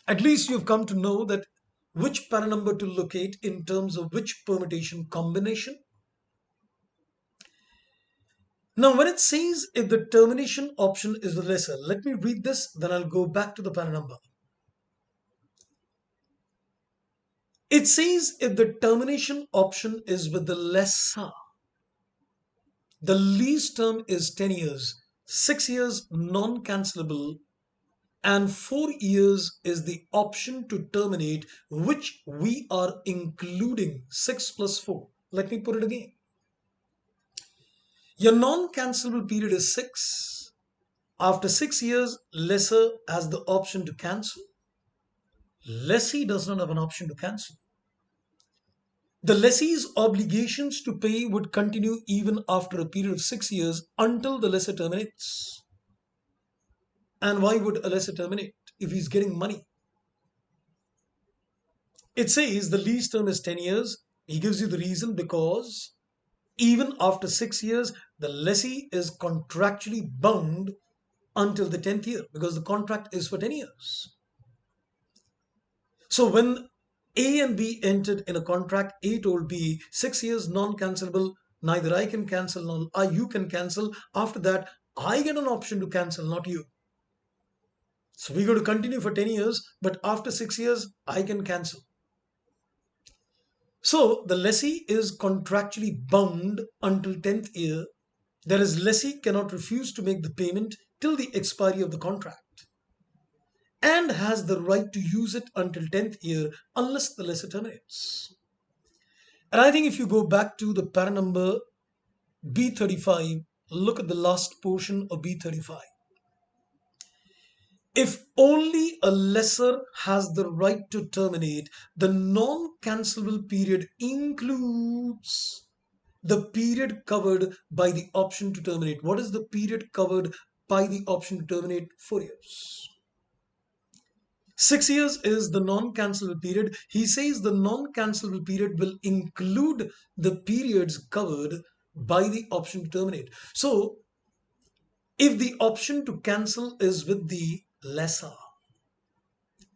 At least you've come to know that which paranumber to locate in terms of which permutation combination. Now, when it says if the termination option is the lesser, let me read this, then I'll go back to the paranumber. It says if the termination option is with the lesser, the lease term is 10 years, 6 years non-cancelable, and 4 years is the option to terminate, which we are including 6 plus 4. Let me put it again. Your non-cancelable period is 6. After 6 years, lessor has the option to cancel. Lessee does not have an option to cancel. The lessee's obligations to pay would continue even after a period of 6 years until the lessor terminates. And why would a lessor terminate if he's getting money? It says the lease term is 10 years. He gives you the reason because even after 6 years, the lessee is contractually bound until the 10th year because the contract is for 10 years. So when A and B entered in a contract, A told B, 6 years non-cancelable, neither I can cancel nor you can cancel. After that, I get an option to cancel, not you. So we're going to continue for 10 years, but after 6 years, I can cancel. So the lessee is contractually bound until 10th year. That is, lessee cannot refuse to make the payment till the expiry of the contract and has the right to use it until 10th year unless the lessor terminates. And I think if you go back to the para number B35, look at the last portion of B35. If only a lessor has the right to terminate, the non-cancelable period includes the period covered by the option to terminate. What is the period covered by the option to terminate? 4 years. 6 years is the non-cancelable period. He says the non-cancelable period will include the periods covered by the option to terminate. So, if the option to cancel is with the lessor,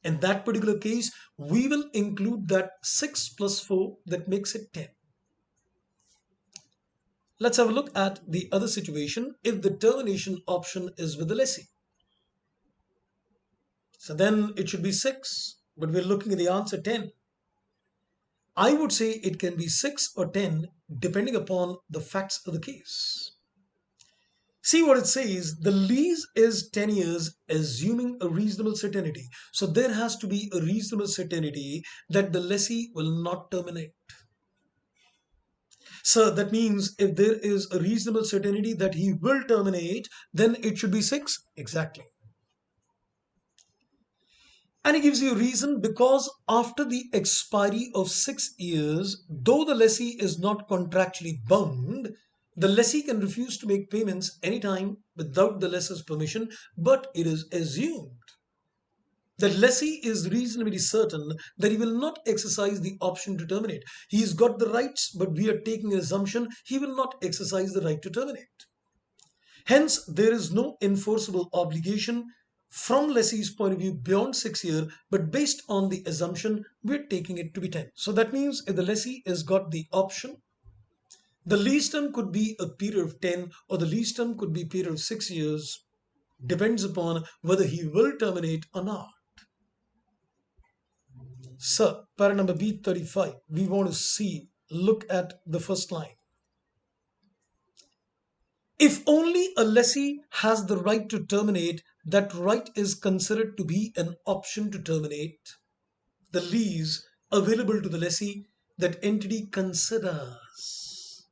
in that particular case, we will include that 6 plus 4, that makes it 10. Let's have a look at the other situation if the termination option is with the lessee. So then it should be 6, but we're looking at the answer 10. I would say it can be 6 or 10 depending upon the facts of the case. See what it says, the lease is 10 years assuming a reasonable certainty. So there has to be a reasonable certainty that the lessee will not terminate. So that means if there is a reasonable certainty that he will terminate, then it should be 6. Exactly. And he gives you a reason because after the expiry of 6 years, though the lessee is not contractually bound, the lessee can refuse to make payments anytime without the lessor's permission, but it is assumed the lessee is reasonably certain that he will not exercise the option to terminate. He's got the rights, but we are taking an assumption he will not exercise the right to terminate. Hence, there is no enforceable obligation from lessee's point of view beyond 6 years, but based on the assumption, we're taking it to be 10. So that means if the lessee has got the option, the lease term could be a period of 10 or the lease term could be a period of 6 years, depends upon whether he will terminate or not. So, para number B35, we want to see, look at the first line. If only a lessee has the right to terminate, that right is considered to be an option to terminate the lease available to the lessee that entity considers.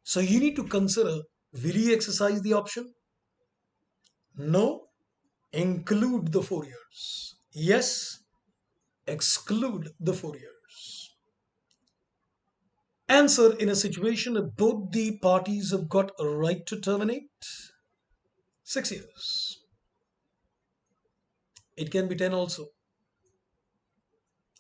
So you need to consider, will he exercise the option? No, include the 4 years. Yes, exclude the 4 years. Answer: in a situation if both the parties have got a right to terminate, 6 years. It can be 10 also.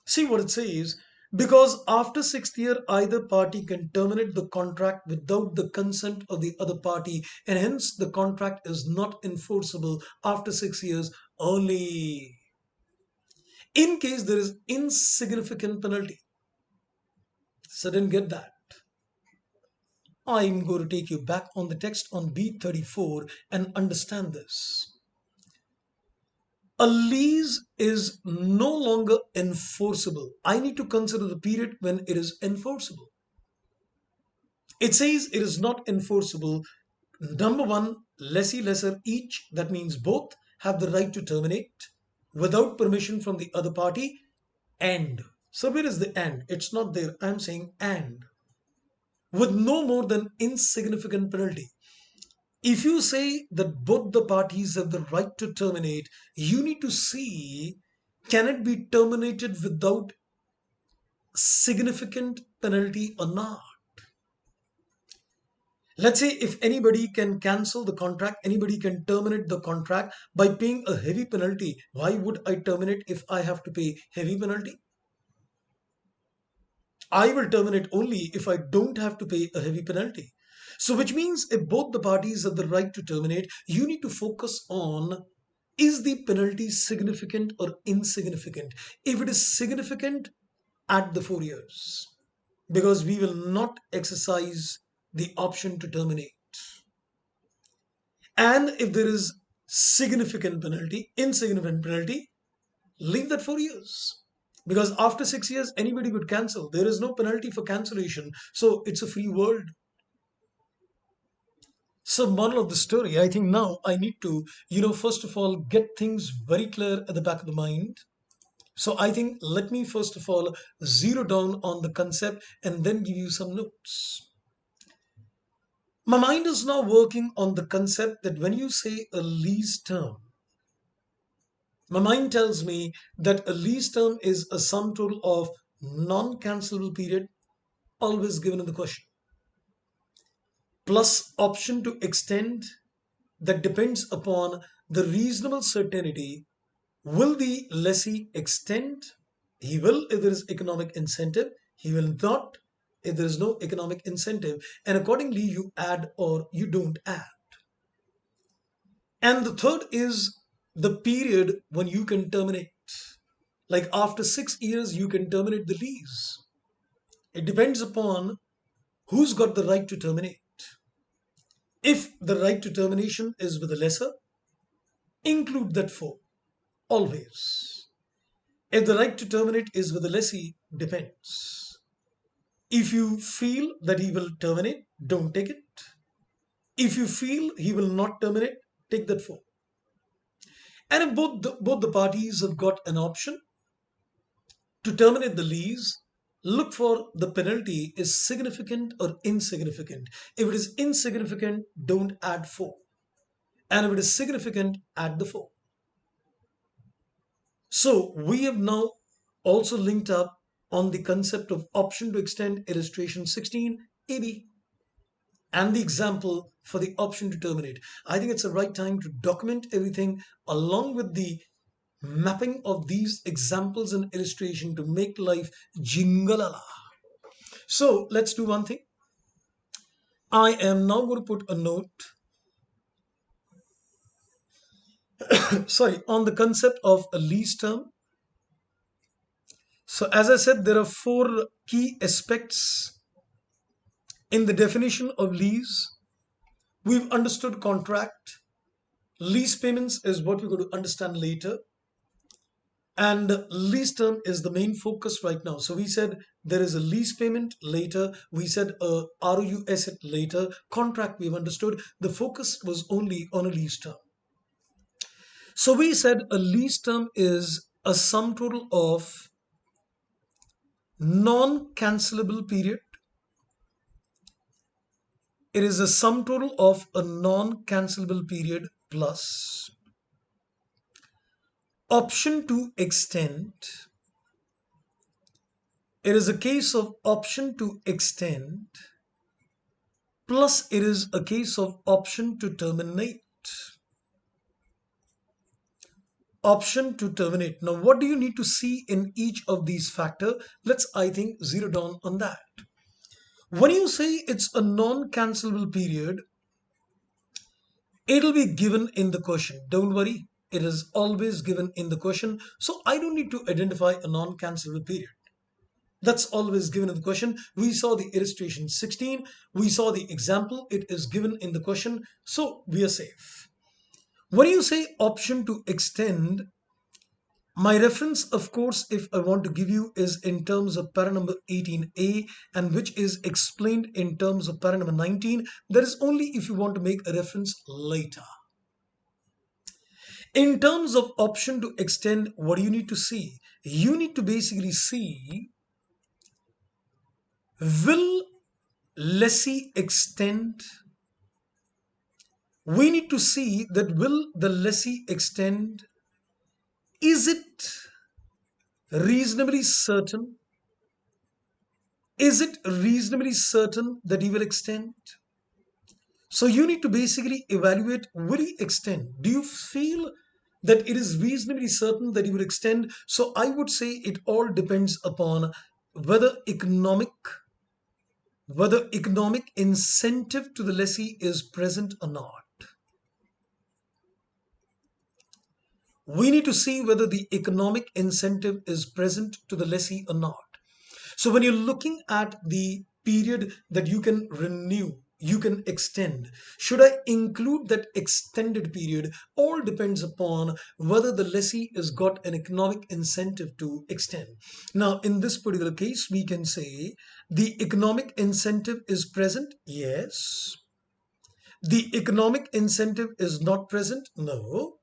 See what it says. Because after sixth year, either party can terminate the contract without the consent of the other party, and hence the contract is not enforceable after 6 years only. In case there is insignificant penalty. So didn't get that. I'm going to take you back on the text on B34 and understand this. A lease is no longer enforceable. I need to consider the period when it is enforceable. It says it is not enforceable. Number one, lessee lesser each, that means both, have the right to terminate without permission from the other party. And so where is the and? It's not there. I'm saying and with no more than insignificant penalty. If you say that both the parties have the right to terminate, you need to see, can it be terminated without significant penalty or not? Let's say if anybody can cancel the contract, anybody can terminate the contract by paying a heavy penalty. Why would I terminate if I have to pay heavy penalty? I will terminate only if I don't have to pay a heavy penalty. So which means if both the parties have the right to terminate, you need to focus on, is the penalty significant or insignificant? If it is significant, at the 4 years, because we will not exercise the option to terminate. And if there is insignificant penalty, leave that 4 years. Because after 6 years, anybody could cancel. There is no penalty for cancellation. So it's a free world. So, moral of the story, I think now I need to, first of all, get things very clear at the back of the mind. So, I think let me first of all zero down on the concept and then give you some notes. My mind is now working on the concept that when you say a lease term, my mind tells me that a lease term is a sum total of non-cancelable period, always given in the question, plus option to extend that depends upon the reasonable certainty. Will the lessee extend? He will if there is economic incentive. He will not if there is no economic incentive. And accordingly, you add or you don't add. And the third is the period when you can terminate. Like after 6 years, you can terminate the lease. It depends upon who's got the right to terminate. If the right to termination is with the lesser, include that for always. If the right to terminate is with the lessee, depends. If you feel that he will terminate, don't take it. If you feel he will not terminate, take that for. And if both the parties have got an option to terminate the lease, look for the penalty is significant or insignificant. If it is insignificant, don't add for. And if it is significant, add the for. So we have now also linked up on the concept of option to extend illustration 16 AB and the example for the option to terminate. I think it's the right time to document everything along with the mapping of these examples and illustration to make life jingalala. So let's do one thing. I am now going to put a note, sorry, on the concept of a lease term. So as I said, there are four key aspects in the definition of lease. We've understood contract. Lease payments is what we're going to understand later. And lease term is the main focus right now. So we said there is a lease payment later. We said a ROU asset later. Contract we've understood. The focus was only on a lease term. So we said a lease term is a sum total of non-cancelable period. It is a sum total of a non-cancelable period plus option to extend. It is a case of option to extend plus it is a case of option to terminate. Option to terminate. Now, what do you need to see in each of these factors? Let's, I think, zero down on that. When you say it's a non-cancelable period, it'll be given in the question. Don't worry, it is always given in the question. So I don't need to identify a non-cancelable period. That's always given in the question. We saw the illustration 16. We saw the example. It is given in the question. So we are safe. When you say option to extend, my reference, of course, if I want to give you is in terms of para number 18a and which is explained in terms of para number 19. That is only if you want to make a reference later. In terms of option to extend, what do you need to see? You need to basically see, will lessee extend? We need to see that will the lessee extend? Is it reasonably certain? Is it reasonably certain that he will extend? So you need to basically evaluate, will he extend? Do you feel that it is reasonably certain that he will extend? So I would say it all depends upon whether economic incentive to the lessee is present or not. We need to see whether the economic incentive is present to the lessee or not. So when you're looking at the period that you can renew, you can extend, should I include that extended period? All depends upon whether the lessee has got an economic incentive to extend. Now, in this particular case, we can say the economic incentive is present. Yes. The economic incentive is not present. No.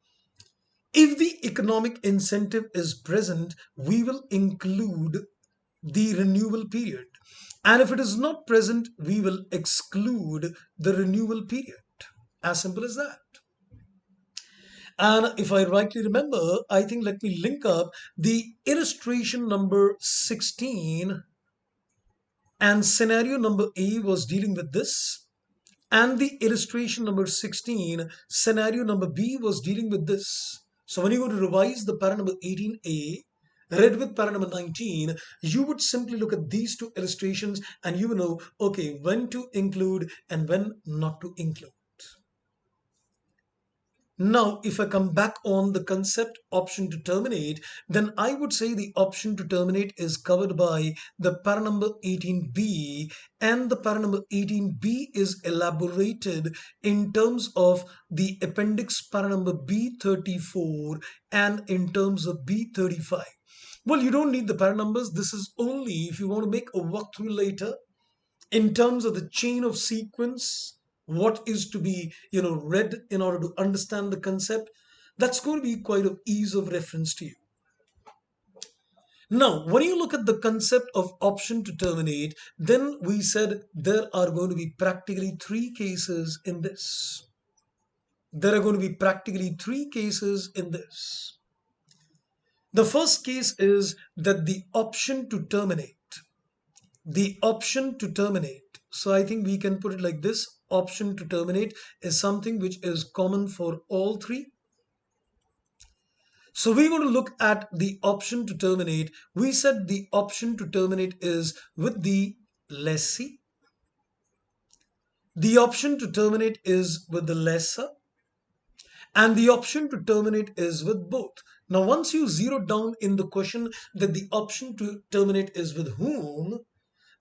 If the economic incentive is present, we will include the renewal period. And if it is not present, we will exclude the renewal period. As simple as that. And if I rightly remember, I think let me link up the illustration number 16 and scenario number A was dealing with this. And the illustration number 16, scenario number B was dealing with this. So when you go to revise the para number 18A, read with para number 19, you would simply look at these two illustrations and you will know, okay, when to include and when not to include. Now, if I come back on the concept option to terminate, then I would say the option to terminate is covered by the para number 18b, and the para number 18b is elaborated in terms of the appendix para number B34 and in terms of B35. Well, you don't need the para numbers. This is only if you want to make a walkthrough later in terms of the chain of sequence, what is to be read in order to understand the concept. That's going to be quite of ease of reference to you. Now, when you look at the concept of option to terminate, then we said there are going to be practically three cases in this. There are going to be practically three cases in this. The first case is that the option to terminate. The option to terminate. So I think we can put it like this. Option to terminate is something which is common for all three. So we're going to look at the option to terminate. We said the option to terminate is with the lessee. The option to terminate is with the lessor. And the option to terminate is with both. Now, once you zero down in the question that the option to terminate is with whom,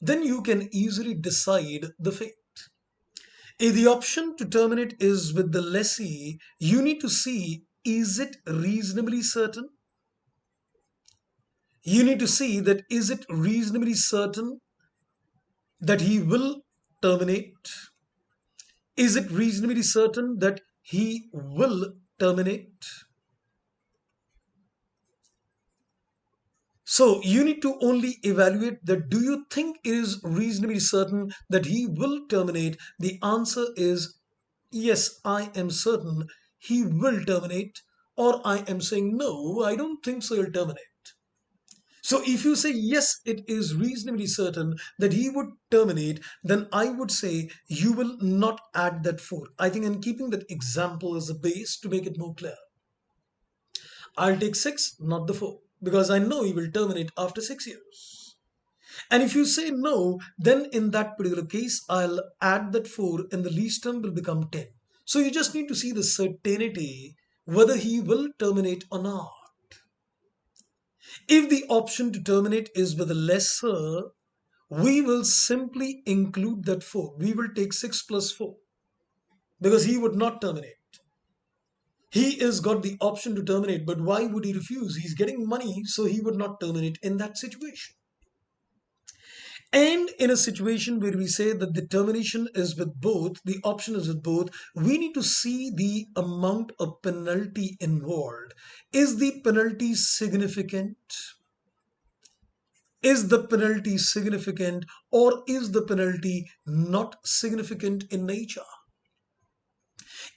then you can easily decide the fate. If the option to terminate is with the lessee, you need to see, is it reasonably certain? You need to see that is it reasonably certain that he will terminate? Is it reasonably certain that he will terminate? So you need to only evaluate that do you think it is reasonably certain that he will terminate? The answer is yes, I am certain he will terminate, or I am saying no, I don't think so he'll terminate. So if you say yes, it is reasonably certain that he would terminate, then I would say you will not add that 4. I think I'm keeping that example as a base to make it more clear. I'll take 6, not the 4, because I know he will terminate after 6 years. And if you say no, then in that particular case, I'll add that 4 and the lease term will become 10. So you just need to see the certainty whether he will terminate or not. If the option to terminate is with a lesser, we will simply include that 4. We will take 6 plus 4 because he would not terminate. He has got the option to terminate, but why would he refuse? He's getting money, so he would not terminate in that situation. And in a situation where we say that the termination is with both, the option is with both, we need to see the amount of penalty involved. Is the penalty significant? Is the penalty significant, or is the penalty not significant in nature?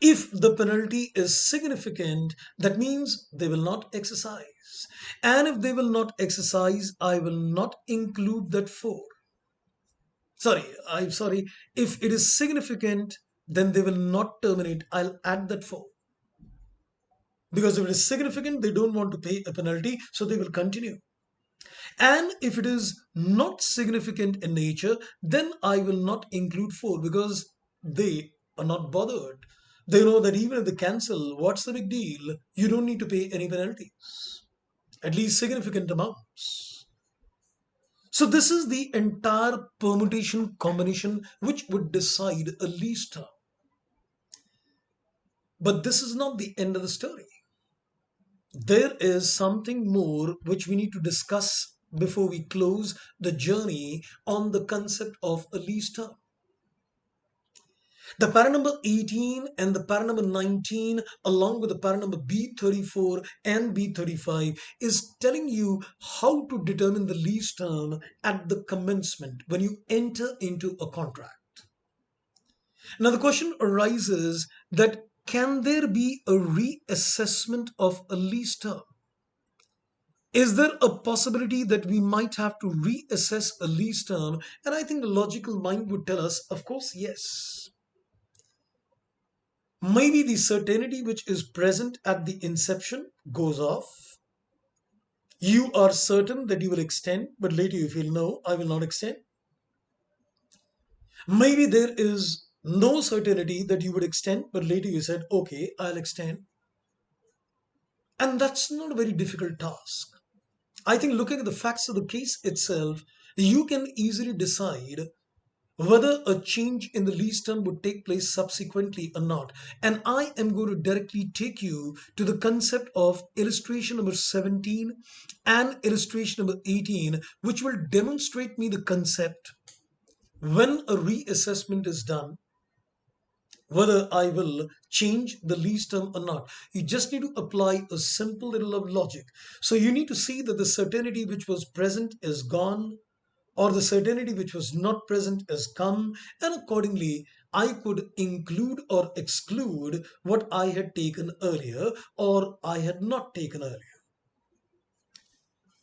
If the penalty is significant, that means they will not exercise. And if they will not exercise, I will not include that 4. I'm sorry. If it is significant, then they will not terminate. I'll add that 4. Because if it is significant, they don't want to pay a penalty, so they will continue. And if it is not significant in nature, then I will not include 4 because they are not bothered. They know that even if they cancel, what's the big deal? You don't need to pay any penalties, at least significant amounts. So this is the entire permutation combination which would decide a lease term. But this is not the end of the story. There is something more which we need to discuss before we close the journey on the concept of a lease term. The para number 18 and the para number 19 along with the para number B34 and B35 is telling you how to determine the lease term at the commencement when you enter into a contract. Now the question arises that can there be a reassessment of a lease term? Is there a possibility that we might have to reassess a lease term? And I think the logical mind would tell us, of course, yes. Maybe the certainty which is present at the inception goes off. You are certain that you will extend, but later you feel, no, I will not extend. Maybe there is no certainty that you would extend, but later you said, okay, I'll extend. And that's not a very difficult task. I think looking at the facts of the case itself, you can easily decide whether a change in the lease term would take place subsequently or not. And I am going to directly take you to the concept of illustration number 17 and illustration number 18, which will demonstrate me the concept when a reassessment is done, whether I will change the lease term or not. You just need to apply a simple little of logic. So you need to see that the certainty which was present is gone, or the certainty which was not present is come, and accordingly I could include or exclude what I had taken earlier or I had not taken earlier.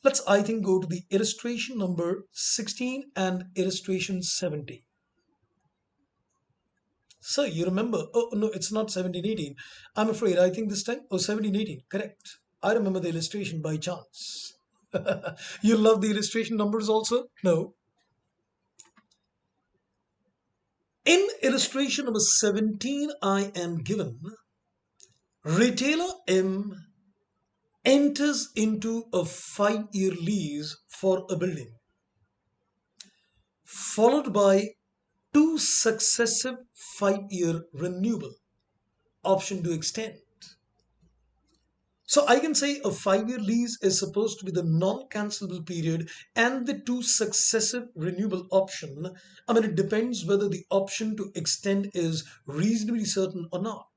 Let's, I think, go to the illustration number 16 and illustration 17. So you remember, oh no, it's not 1718. I'm afraid, I think this time, 1718, correct. I remember the illustration by chance. You love the illustration numbers also? No. In illustration number 17, I am given retailer M enters into a 5-year lease for a building, followed by 2 successive 5-year renewable option to extend. So I can say a 5-year lease is supposed to be the non-cancelable period and the 2 successive renewable option. I mean, it depends whether the option to extend is reasonably certain or not.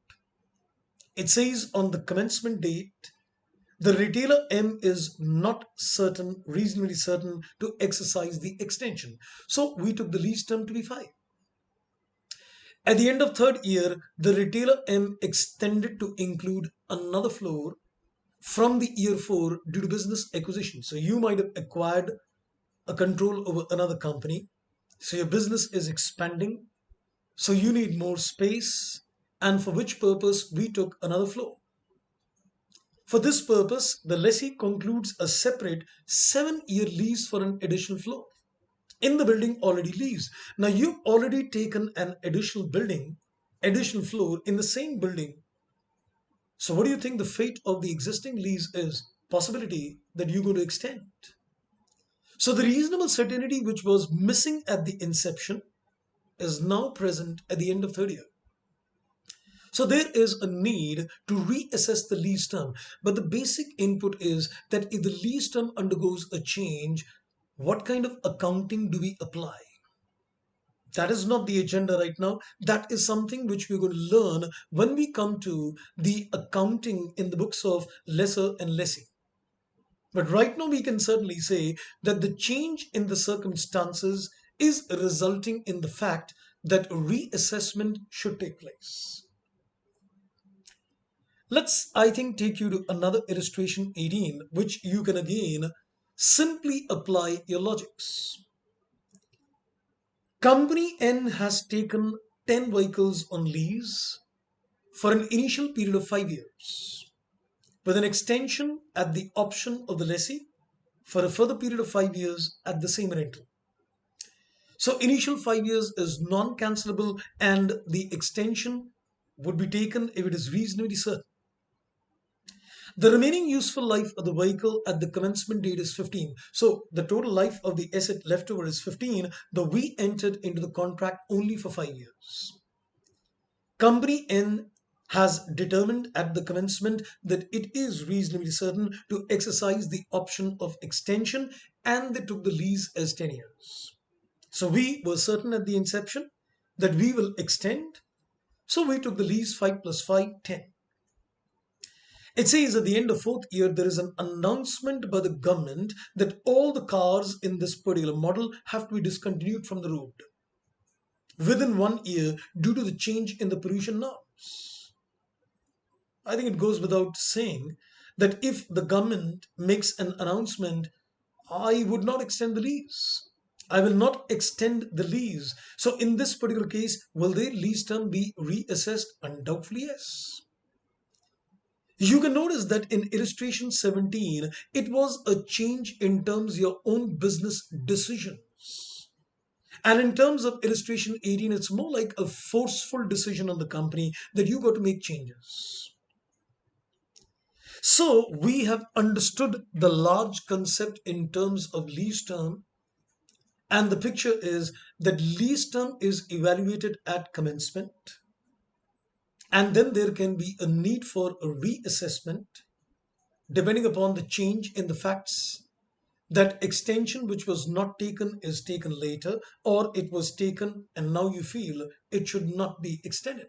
It says on the commencement date, the retailer M is not certain, reasonably certain to exercise the extension. So we took the lease term to be 5. At the end of third year, the retailer M extended to include another floor from the year 4 due to business acquisition. So you might have acquired a control over another company. So your business is expanding. So you need more space. And for which purpose we took another floor. For this purpose, the lessee concludes a separate 7-year lease for an additional floor in the building already leased. Now you've already taken an additional floor in the same building. So what do you think the fate of the existing lease is? Possibility that you're going to extend. So the reasonable certainty which was missing at the inception is now present at the end of third year. So there is a need to reassess the lease term. But the basic input is that if the lease term undergoes a change, what kind of accounting do we apply? That is not the agenda right now. That is something which we're going to learn when we come to the accounting in the books of lessor and lessee. But right now, we can certainly say that the change in the circumstances is resulting in the fact that a reassessment should take place. Let's, I think, take you to another illustration 18, which you can again simply apply your logics. Company N has taken 10 vehicles on lease for an initial period of 5 years, with an extension at the option of the lessee for a further period of 5 years at the same rental. So initial 5 years is non-cancelable and the extension would be taken if it is reasonably certain. The remaining useful life of the vehicle at the commencement date is 15. So the total life of the asset left over is 15, though we entered into the contract only for 5 years. Company N has determined at the commencement that it is reasonably certain to exercise the option of extension and they took the lease as 10 years. So we were certain at the inception that we will extend. So we took the lease 5 plus 5, 10. It says at the end of fourth year, there is an announcement by the government that all the cars in this particular model have to be discontinued from the road within 1 year due to the change in the pollution norms. I think it goes without saying that if the government makes an announcement, I would not extend the lease. I will not extend the lease. So in this particular case, will their lease term be reassessed? Undoubtedly, yes. You can notice that in illustration 17, it was a change in terms of your own business decisions. And in terms of illustration 18, it's more like a forceful decision on the company that you got to make changes. So we have understood the large concept in terms of lease term. And the picture is that lease term is evaluated at commencement. And then there can be a need for a reassessment depending upon the change in the facts. That extension which was not taken is taken later, or it was taken and now you feel it should not be extended.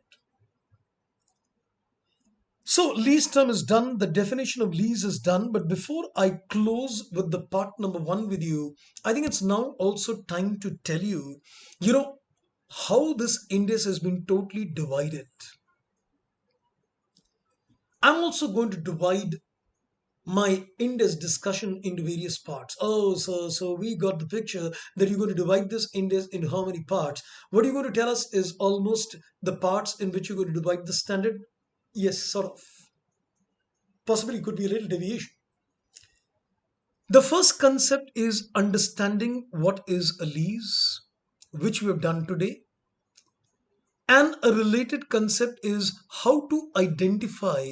So lease term is done, the definition of lease is done, but before I close with the part number 1 with you, I think it's now also time to tell you, how this Ind AS has been totally divided. I'm also going to divide my Ind AS discussion into various parts. Oh, so we got the picture that you're going to divide this Ind AS into how many parts. What you're going to tell us is almost the parts in which you're going to divide the standard. Yes, sort of. Possibly could be a little deviation. The first concept is understanding what is a lease, which we have done today. And a related concept is how to identify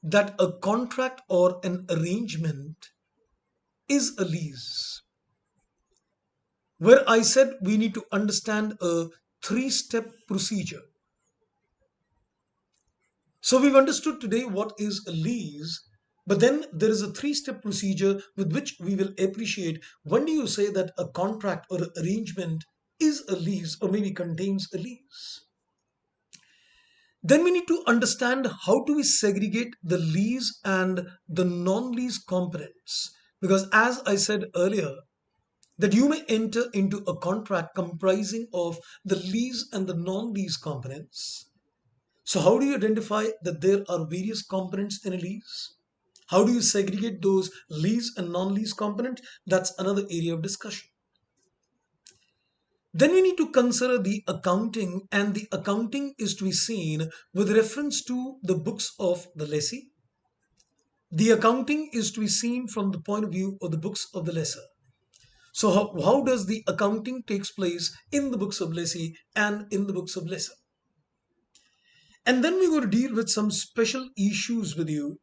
that a contract or an arrangement is a lease. Where I said we need to understand a 3-step procedure. So we've understood today what is a lease, but then there is a 3-step procedure with which we will appreciate when do you say that a contract or arrangement is a lease or maybe contains a lease. Then we need to understand how do we segregate the lease and the non-lease components. Because as I said earlier, that you may enter into a contract comprising of the lease and the non-lease components. So how do you identify that there are various components in a lease? How do you segregate those lease and non-lease components? That's another area of discussion. Then we need to consider the accounting, and the accounting is to be seen with reference to the books of the lessee. The accounting is to be seen from the point of view of the books of the lessor. So how does the accounting takes place in the books of lessee and in the books of lessor? And then we're going to deal with some special issues with you.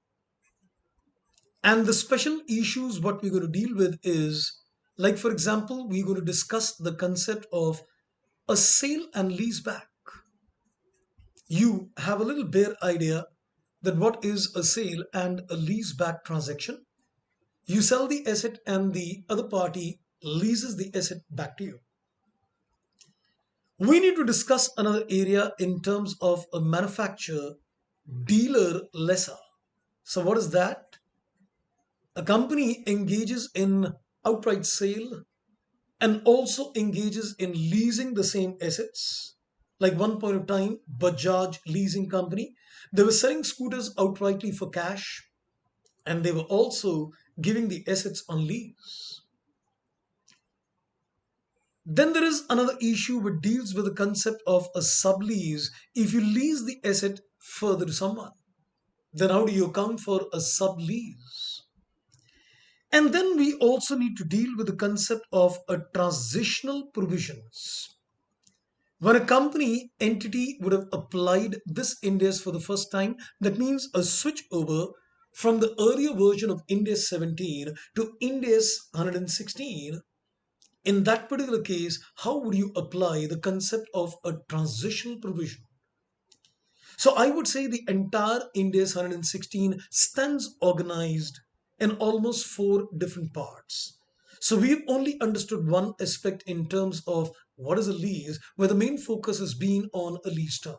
And the special issues what we're going to deal with is, like for example, we're going to discuss the concept of a sale and lease back. You have a little bare idea that what is a sale and a lease back transaction. You sell the asset and the other party leases the asset back to you. We need to discuss another area in terms of a manufacturer dealer lessor. So what is that? A company engages in outright sale and also engages in leasing the same assets. Like one point of time, Bajaj leasing company, they were selling scooters outrightly for cash, and they were also giving the assets on lease. Then there is another issue which deals with the concept of a sublease. If you lease the asset further to someone, then how do you account for a sublease? And then we also need to deal with the concept of a transitional provisions. When a company entity would have applied this Ind AS for the first time, that means a switch over from the earlier version of Ind AS 17 to Ind AS 116. In that particular case, how would you apply the concept of a transitional provision? So I would say the entire Ind AS 116 stands organized in almost four different parts. So we've only understood one aspect in terms of what is a lease, where the main focus has been on a lease term.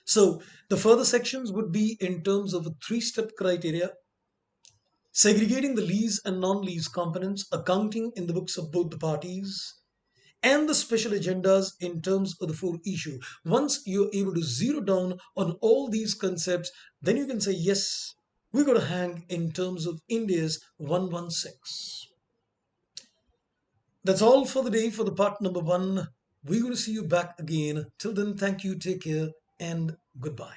So the further sections would be in terms of a three-step criteria: segregating the lease and non-lease components, accounting in the books of both the parties, and the special agendas in terms of the full issue. Once you're able to zero down on all these concepts, then you can say, yes, we're going to hang in terms of Ind AS 116. That's all for the day for the part number one. We're going to see you back again. Till then, thank you, take care, and goodbye.